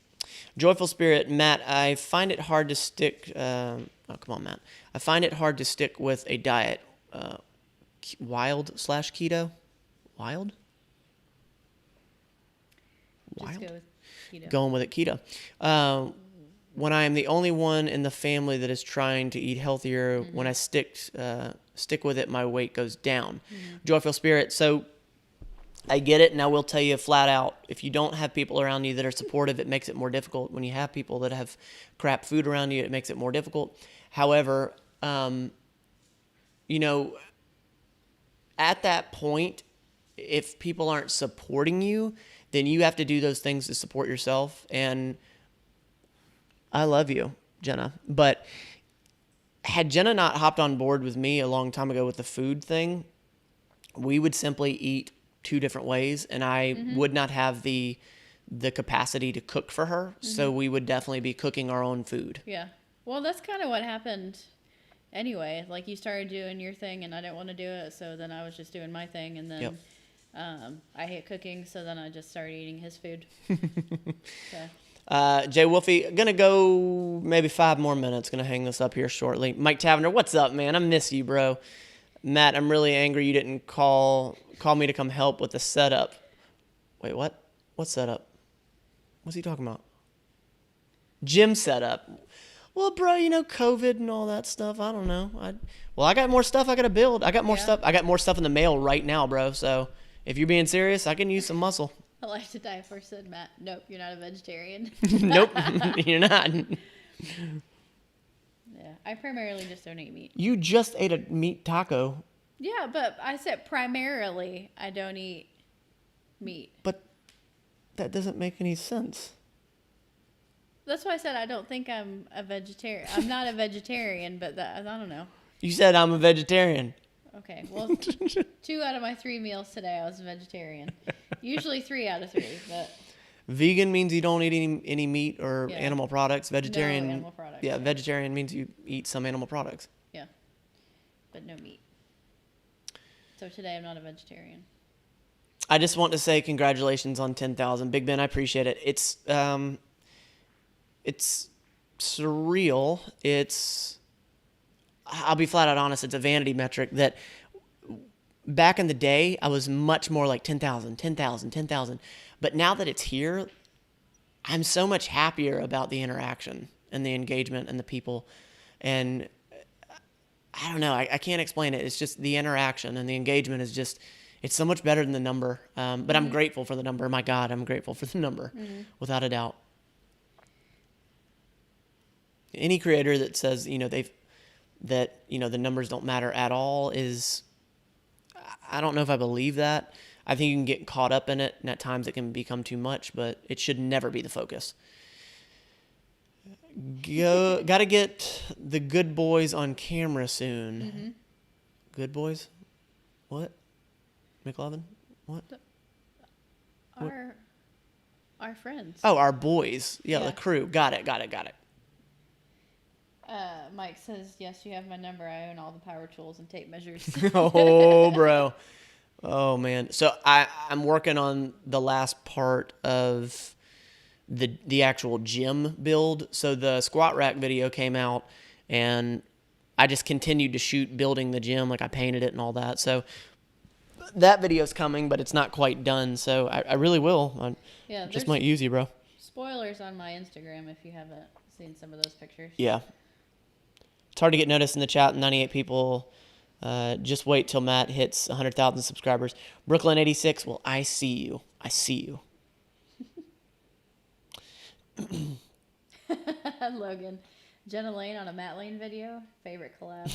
Joyful Spirit, Matt, I find it hard to stick. Oh, come on, Matt. I find it hard to stick with a diet. Wild/keto? Wild? Just go with keto. Going with it, keto. When I am the only one in the family that is trying to eat healthier, when I stick with it, my weight goes down. Joyful Spirit. So I get it, and I will tell you flat out, if you don't have people around you that are supportive, it makes it more difficult. When you have people that have crap food around you, it makes it more difficult. However, at that point, if people aren't supporting you, then you have to do those things to support yourself. And I love you, Jenna. But had Jenna not hopped on board with me a long time ago with the food thing, we would simply eat two different ways, and I would not have the capacity to cook for her. So we would definitely be cooking our own food. Yeah. Well, that's kind of what happened anyway. Like, you started doing your thing, and I didn't want to do it, so then I was just doing my thing, and then I hate cooking, so then I just started eating his food. So. Jay Wolfie, gonna go maybe 5 more minutes. Gonna hang this up here shortly. Mike Taverner, what's up, man? I miss you, bro. Matt, I'm really angry you didn't call me to come help with the setup. Wait, what? What setup? What's he talking about? Gym setup. Well, bro, COVID and all that stuff. I don't know. I got more stuff I gotta build. I got more stuff. I got more stuff in the mail right now, bro. So if you're being serious, I can use some muscle. I like to die first, said Matt. Nope, you're not a vegetarian. Nope, you're not. Yeah, I primarily just don't eat meat. You just ate a meat taco. Yeah, but I said primarily I don't eat meat. But that doesn't make any sense. That's why I said I don't think I'm a vegetarian. I'm not a vegetarian, but I don't know. You said I'm a vegetarian. Okay, well, 2 out of my 3 meals today I was a vegetarian. Usually 3 out of 3, but... Vegan means you don't eat any meat or animal products. Vegetarian, no animal products. Yeah, vegetarian means you eat some animal products. but no meat. So today I'm not a vegetarian. I just want to say congratulations on 10,000. Big Ben, I appreciate it. It's surreal. I'll be flat out honest, it's a vanity metric that back in the day, I was much more like 10,000, 10,000, 10,000. But now that it's here, I'm so much happier about the interaction and the engagement and the people. And I don't know, I can't explain it. It's just the interaction and the engagement is just, it's so much better than the number. But I'm grateful for the number. My God, I'm grateful for the number, without a doubt. Any creator that says, the numbers don't matter at all is, I don't know if I believe that. I think you can get caught up in it, and at times it can become too much, but it should never be the focus. Got to get the good boys on camera soon. Mm-hmm. Good boys? What? McLovin? What? Our friends. Oh, our boys. Yeah, Yeah. the crew. Got it. Mike says, yes, you have my number. I own all the power tools and tape measures. Oh, bro. Oh, man. So I'm working on the last part of the actual gym build. So the squat rack video came out, and I just continued to shoot building the gym. Like, I painted it and all that. So that video's coming, but it's not quite done. So I really will. Yeah, Just might use you, bro. Spoilers on my Instagram if you haven't seen some of those pictures. Yeah. It's hard to get noticed in the chat. 98 people. Just wait till Matt hits 100,000 subscribers. Brooklyn 86. Well, I see you. Logan. Jenna Lane on a Matt Lane video. Favorite collab.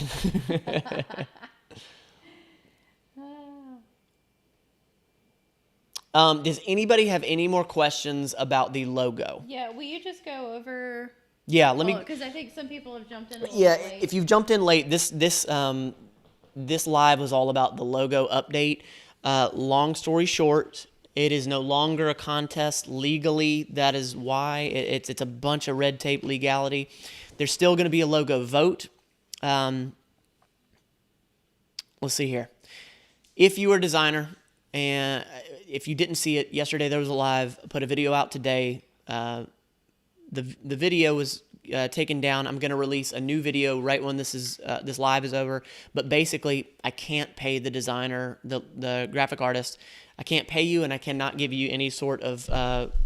Does anybody have any more questions about the logo? Yeah, will you just go over... Yeah, let me... Because I think some people have jumped in a little Yeah, late. if you've jumped in late, this live was all about the logo update. Long story short, it is no longer a contest legally. That is why it's a bunch of red tape legality. There's still going to be a logo vote. Let's see here. If you were a designer, and if you didn't see it yesterday, there was a live. Put a video out today. The video was taken down. I'm going to release a new video right when this live is over. But basically, I can't pay the designer, the graphic artist. I can't pay you, and I cannot give you any sort of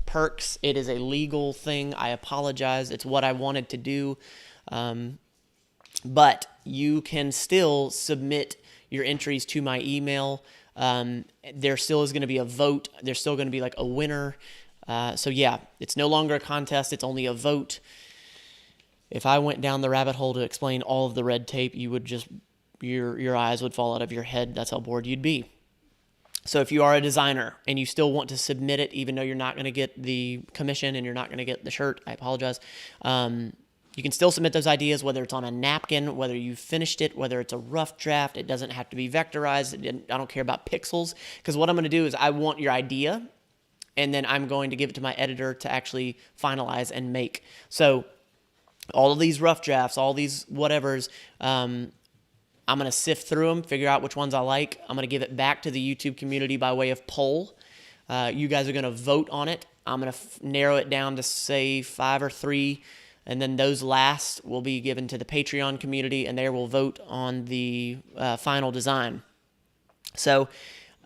perks. It is a legal thing. I apologize. It's what I wanted to do. But you can still submit your entries to my email. There still is going to be a vote. There's still going to be like a winner. So yeah, it's no longer a contest. It's only a vote. If I went down the rabbit hole to explain all of the red tape, you would just, your eyes would fall out of your head. That's how bored you'd be. So if you are a designer and you still want to submit it, even though you're not going to get the commission and you're not going to get the shirt, I apologize. You can still submit those ideas, whether it's on a napkin, whether you've finished it, whether it's a rough draft. It doesn't have to be vectorized. I don't care about pixels, because what I'm going to do is I want your idea, and then I'm going to give it to my editor to actually finalize and make. So all of these rough drafts, all these whatevers, I'm going to sift through them, figure out which ones I like. I'm going to give it back to the YouTube community by way of poll. You guys are going to vote on it. I'm going to narrow it down to, say, 5 or 3, and then those last will be given to the Patreon community, and they will vote on the final design. So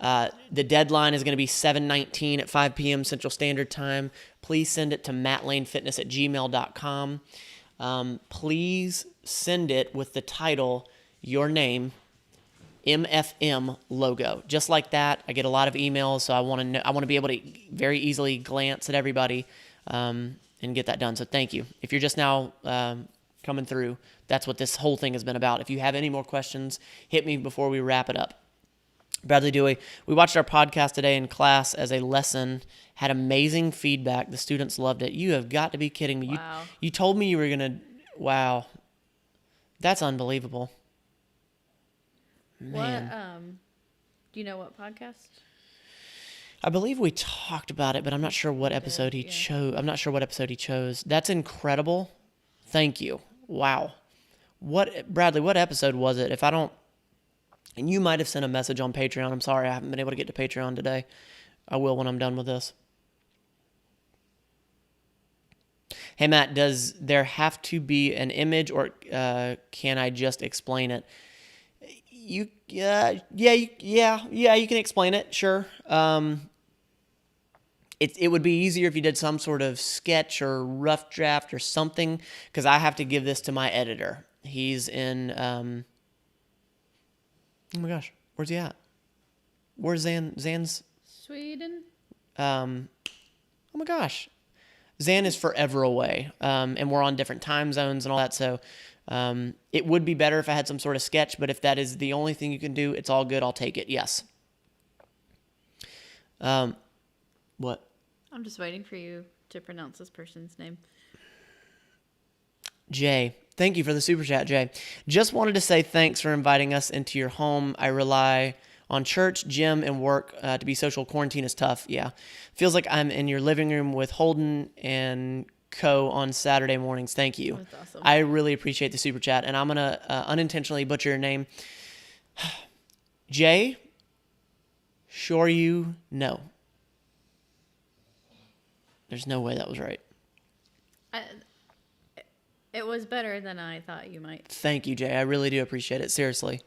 the deadline is going to be 7/19 at 5 p.m. Central Standard Time. Please send it to mattlanefitness@gmail.com. Please send it with the title, your name, MFM logo. Just like that. I get a lot of emails, so I want to be able to very easily glance at everybody and get that done. So thank you. If you're just now coming through, that's what this whole thing has been about. If you have any more questions, hit me before we wrap it up. Bradley Dewey, we watched our podcast today in class as a lesson, had amazing feedback. The students loved it. You have got to be kidding me. Wow. You told me you were going to, wow. That's unbelievable. Man. What, do you know what podcast? I believe we talked about it, but I'm not sure what episode he chose. I'm not sure what episode he chose. That's incredible. Thank you. Wow. Bradley, what episode was it? If I don't And you might have sent a message on Patreon. I'm sorry I haven't been able to get to Patreon today. I will when I'm done with this. Hey, Matt, does there have to be an image, or can I just explain it? You can explain it, sure. It would be easier if you did some sort of sketch or rough draft or something, because I have to give this to my editor. He's in, oh my gosh, where's he at? Where's Zan's, Sweden. oh my gosh. Zan is forever away, and we're on different time zones and all that, so it would be better if I had some sort of sketch, but if that is the only thing you can do, it's all good. I'll take it, yes. What? I'm just waiting for you to pronounce this person's name. Jay. Thank you for the super chat, Jay. Just wanted to say thanks for inviting us into your home. I rely on church, gym, and work to be social. Quarantine is tough. Yeah. Feels like I'm in your living room with Holden and Co. on Saturday mornings. Thank you. That's awesome. I really appreciate the super chat, and I'm going to unintentionally butcher your name. Jay, sure you know. There's no way that was right. It was better than I thought you might. Thank you, Jay. I really do appreciate it. Seriously.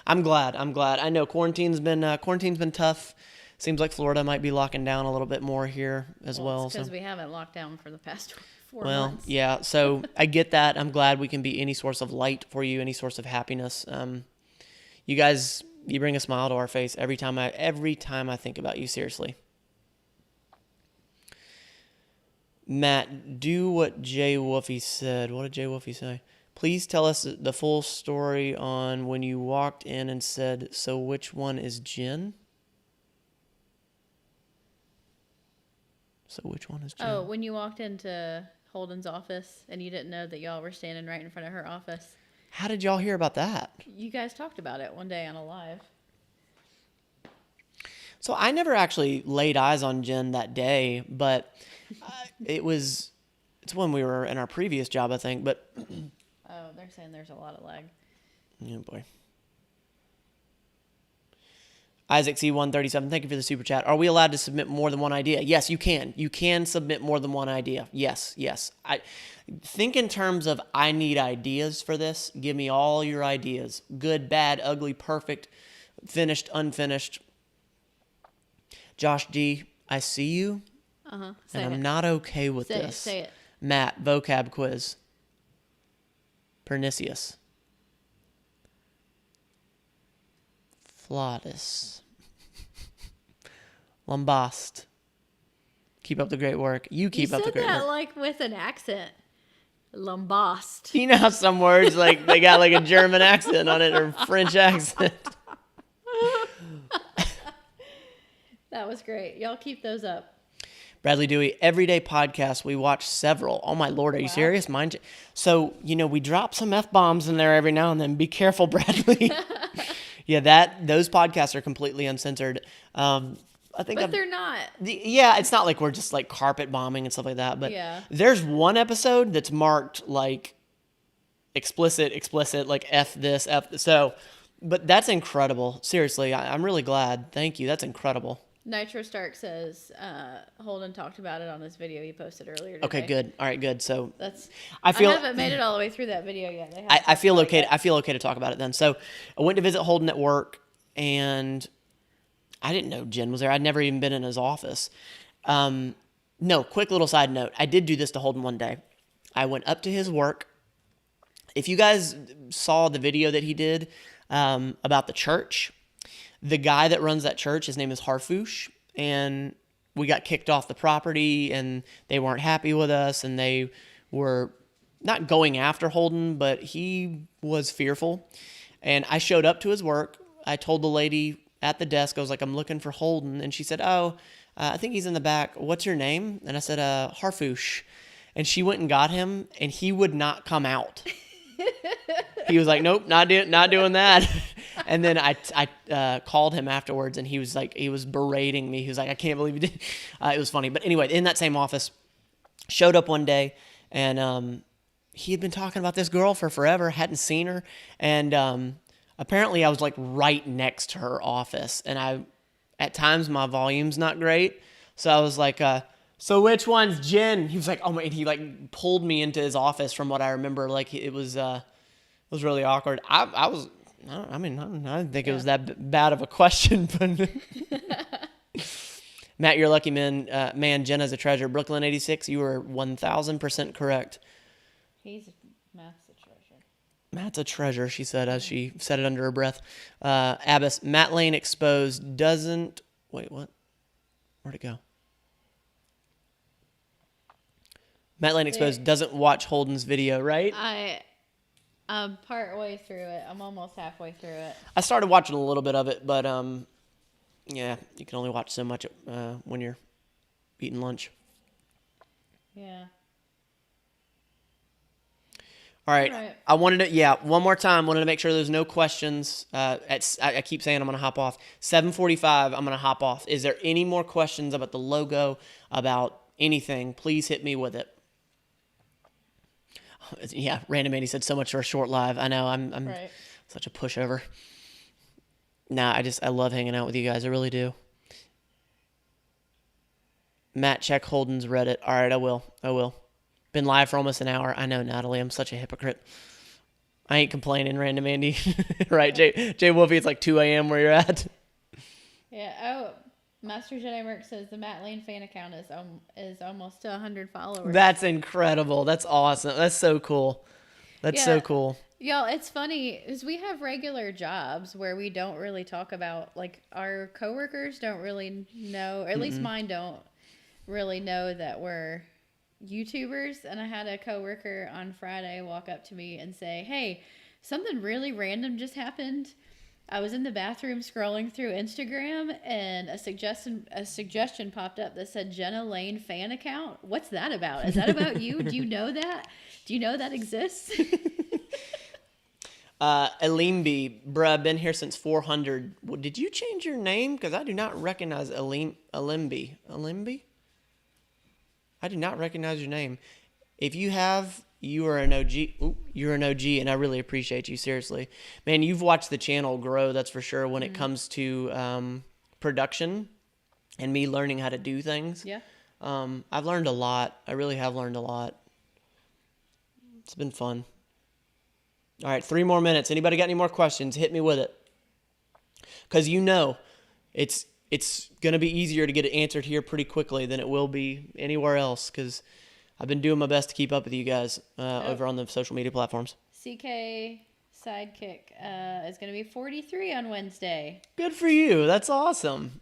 I'm glad. I know quarantine's been tough. Seems like Florida might be locking down a little bit more here as well. Because we haven't locked down for the past 4 well, months. yeah. So I get that. I'm glad we can be any source of light for you, any source of happiness. You guys, you bring a smile to our face every time I think about you. Seriously. Matt, do what Jay Wolfie said. What did Jay Wolfie say? Please tell us the full story on when you walked in and said, "So which one is Jen?" So which one is Jen? Oh, when you walked into Holden's office and you didn't know that y'all were standing right in front of her office. How did y'all hear about that? You guys talked about it one day on a live. So I never actually laid eyes on Jen that day, but it's when we were in our previous job, I think. But oh, they're saying there's a lot of lag. Oh boy. Isaac C137, thank you for the super chat. Are we allowed to submit more than one idea? Yes, you can. You can submit more than one idea. Yes. I think in terms of I need ideas for this. Give me all your ideas. Good, bad, ugly, perfect, finished, unfinished. Josh D, I see you. And I'm not okay with this. Say it. Matt, vocab quiz. Pernicious. Flawless. Lombast. Keep up the great work. You keep up the great You said that work. like with an accent. Lombast. You know how some words like they got like a German accent on it or French accent. That was great. Y'all keep those up. Bradley Dewey, everyday podcast. We watch several. Oh my Lord, are you serious? So, we drop some F-bombs in there every now and then. Be careful, Bradley. Yeah, those podcasts are completely uncensored. But they're not. It's not like we're just like carpet bombing and stuff like that. But there's one episode that's marked like explicit, like F this, F this. So, but that's incredible. Seriously, I'm really glad. Thank you. That's incredible. Nitro Stark says Holden talked about it on this video he posted earlier today. Okay, good. All right, good. So I haven't made it all the way through that video yet. I feel okay. I feel okay to talk about it then. So I went to visit Holden at work, and I didn't know Jen was there. I'd never even been in his office. No, quick little side note. I did do this to Holden one day. I went up to his work. If you guys saw the video that he did about the church, the guy that runs that church, his name is Harfouche, and we got kicked off the property, and they weren't happy with us, and they were not going after Holden, but he was fearful. And I showed up to his work. I told the lady at the desk, I was like, I'm looking for Holden. And she said, I think he's in the back. What's your name? And I said, Harfouche. And she went and got him, and he would not come out. He was like, nope, not doing that. And then I called him afterwards, and he was berating me. He was like, I can't believe you did. It was funny. But anyway, in that same office, showed up one day, and he had been talking about this girl for forever, hadn't seen her. And apparently I was like right next to her office, and at times my volume's not great, so I was like, so which one's Jen? He was like, oh my, and he like pulled me into his office from what I remember. Like it was really awkward. I mean, I didn't think it was that bad of a question, but Matt, you're a lucky man. Jenna's a treasure. Brooklyn 86, you were 1,000% correct. Matt's a treasure. Matt's a treasure, she said as she said it under her breath. Abbas, Matt Lane exposed doesn't. Wait, what? Where'd it go? Matt Lane exposed doesn't watch Holden's video, right? I'm part way through it. I'm almost halfway through it. I started watching a little bit of it, but yeah, you can only watch so much when you're eating lunch. Yeah. All right. I wanted to, one more time, wanted to make sure there's no questions. I keep saying I'm going to hop off. 7:45, I'm going to hop off. Is there any more questions about the logo, about anything? Please hit me with it. Yeah, Random Andy said so much for a short live. I know, I'm such a pushover. Nah, I love hanging out with you guys. I really do. Matt, check Holden's Reddit. All right, I will. Been live for almost an hour. I know, Natalie. I'm such a hypocrite. I ain't complaining, Random Andy. Right, Jay Wolfie, it's like 2 a.m. where you're at. Yeah. Oh, Master Jedi Merc says the Matt Lane fan account is almost to 100 followers. That's incredible. That's awesome. That's so cool. That's so cool. Y'all, it's funny is we have regular jobs where we don't really talk about, like, our coworkers don't really know, or at least mine don't really know that we're YouTubers. And I had a coworker on Friday walk up to me and say, hey, something really random just happened. I was in the bathroom scrolling through Instagram, and a suggestion popped up that said Jenna Lane fan account. What's that about? Is that about you? Do you know that? Do you know that exists? Alimbi, bruh, been here since 400. Did you change your name? Because I do not recognize Alimbi. Alimbi? I do not recognize your name. If you have, you are an OG. Ooh, you're an OG, and I really appreciate you, seriously. Man, you've watched the channel grow, that's for sure, when it comes to production and me learning how to do things. Yeah. I've learned a lot. I really have learned a lot. It's been fun. All right, 3 more minutes. Anybody got any more questions? Hit me with it. Because it's going to be easier to get it answered here pretty quickly than it will be anywhere else, because I've been doing my best to keep up with you guys over on the social media platforms. CK Sidekick is going to be 43 on Wednesday. Good for you. That's awesome.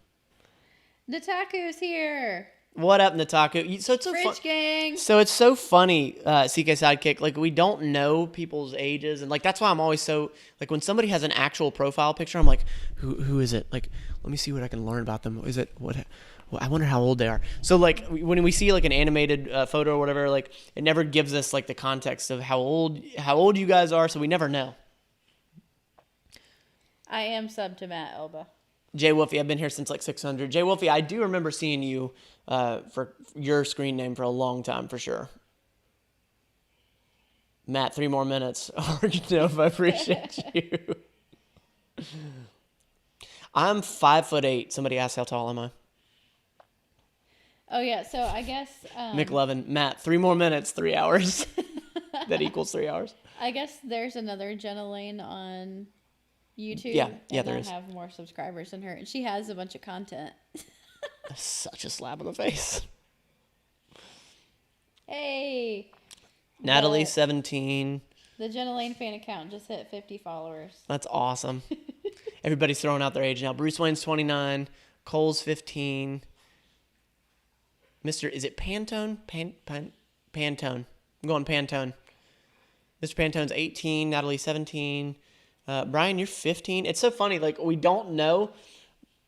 Nataku's here. What up, Nataku? So it's so Fridge gang. So it's so funny, CK Sidekick. Like, we don't know people's ages, and like that's why I'm always so like when somebody has an actual profile picture, I'm like, who is it? Like, let me see what I can learn about them. Is it what? Well, I wonder how old they are. So like when we see like an animated photo or whatever, like it never gives us like the context of how old you guys are. So we never know. I am sub to Matt Elba. Jay Wolfie, I've been here since like 600. Jay Wolfie, I do remember seeing you for your screen name for a long time, for sure. Matt, 3 more minutes. You know if I appreciate you. I'm 5'8". Somebody asked how tall am I? Oh yeah, so I guess McLevin, Matt, 3 more minutes, 3 hours. That equals 3 hours. I guess there's another Jenna Lane on YouTube. Yeah, there is. I have more subscribers than her, and she has a bunch of content. Such a slap in the face. Hey. Natalie, 17. The Jenna Lane fan account just hit 50 followers. That's awesome. Everybody's throwing out their age now. Bruce Wayne's 29. Cole's 15. Is it Pantone? Pantone. I'm going Pantone. Mr. Pantone's 18. Natalie, 17. Brian, you're 15. It's so funny. Like, we don't know.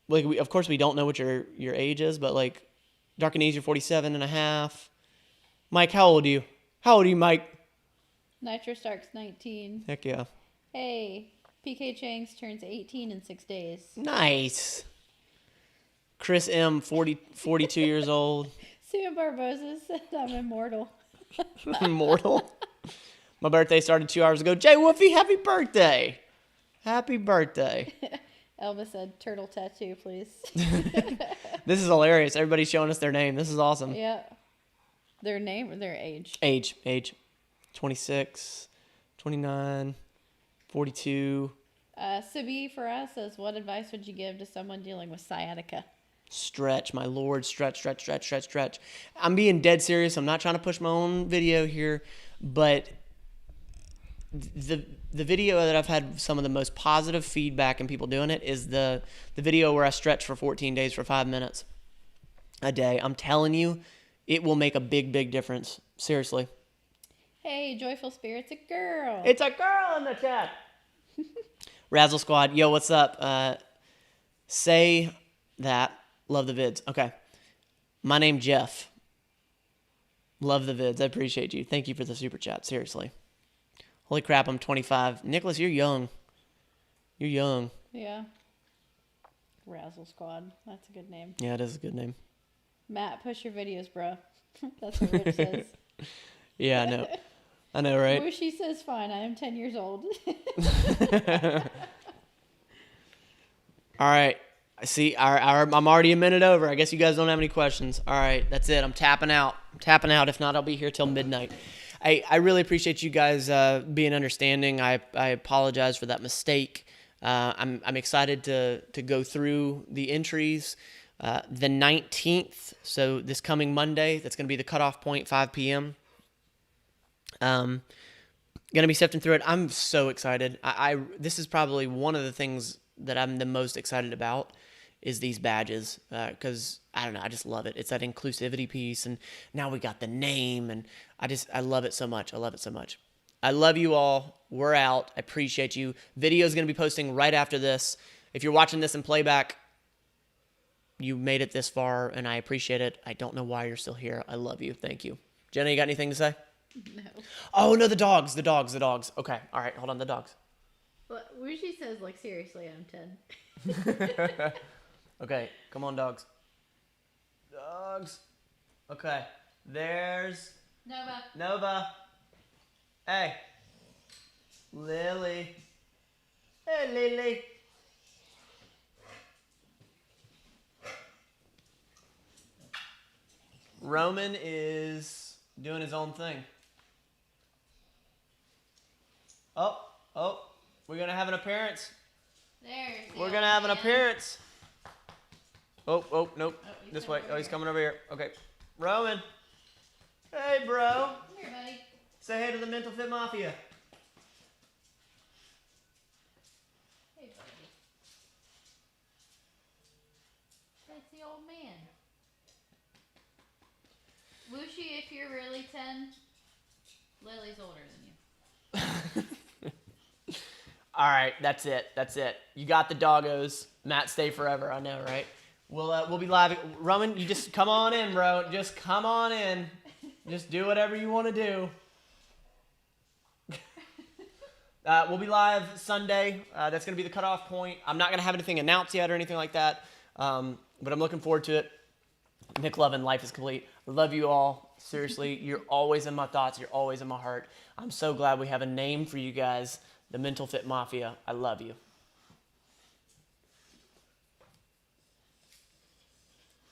Like, of course, we don't know what your age is, but, like, Dark and Easy, you're 47 and a half. Mike, how old are you? How old are you, Mike? Nitro Stark's 19. Heck yeah. Hey, PK Chang's turns 18 in 6 days. Nice. Chris M, 42 years old. Sam Barbosa said I'm immortal. Immortal? My birthday started 2 hours ago. Jay Woofy, happy birthday. Happy birthday. Elvis said, turtle tattoo, please. This is hilarious. Everybody's showing us their name. This is awesome. Yeah. Their name or their age? Age. 26, 29, 42. Sibi for us says, what advice would you give to someone dealing with sciatica? Stretch, my lord. Stretch. I'm being dead serious. I'm not trying to push my own video here, but the video that I've had some of the most positive feedback and people doing it is the video where I stretch for 14 days for 5 minutes a day. I'm telling you, it will make a big difference. Seriously. Hey, Joyful Spirit's a girl. It's a girl in the chat. Razzle Squad, yo, what's up? Say that. Love the vids. Okay. My name Jeff. Love the vids. I appreciate you. Thank you for the super chat. Seriously. Holy crap, I'm 25. Nicholas, you're young. You're young. Yeah. Razzle Squad. That's a good name. Yeah, it is a good name. Matt, push your videos, bro. That's what Rich says. Yeah, I know. I know, right? Wishy says, fine, I am 10 years old. All right. I see. I'm already a minute over. I guess you guys don't have any questions. All right. That's it. I'm tapping out. If not, I'll be here till midnight. I really appreciate you guys being understanding. I apologize for that mistake. I'm excited to go through the entries. The 19th, so this coming Monday, that's going to be the cutoff point, 5 p.m. Going to be sifting through it. I'm so excited. This is probably one of the things that I'm the most excited about is these badges, because I don't know, I just love it. It's that inclusivity piece, and now we got the name, and I love it so much. I love you all. We're out. I appreciate you. Video is going to be posting right after this. If you're watching this in playback, you made it this far, and I appreciate it. I don't know why you're still here. I love you. Thank you. Jenna, you got anything to say? No. Oh, no, the dogs. Okay, all right, hold on, the dogs. Well, Wishy says, like, seriously, I'm 10. Okay, come on, dogs. Dogs. Okay, there's Nova. Hey. Lily. Hey, Lily. Roman is doing his own thing. Oh, we're going to have an appearance. We're going to have an appearance. Oh, nope. This way. Oh, he's coming over here. Okay. Roman. Hey, bro. Here, buddy. Say hey to the Mental Fit Mafia. Hey, buddy. That's the old man. Wushi, if you're really 10, Lily's older than you. All right, that's it. You got the doggos. Matt, stay forever. I know, right? We'll be live. Roman, you just come on in, bro. Just come on in. Just do whatever you want to do. We'll be live Sunday. That's going to be the cutoff point. I'm not going to have anything announced yet or anything like that, but I'm looking forward to it. Nick Levin, Life is Complete. I love you all. Seriously, you're always in my thoughts. You're always in my heart. I'm so glad we have a name for you guys, the Mental Fit Mafia. I love you.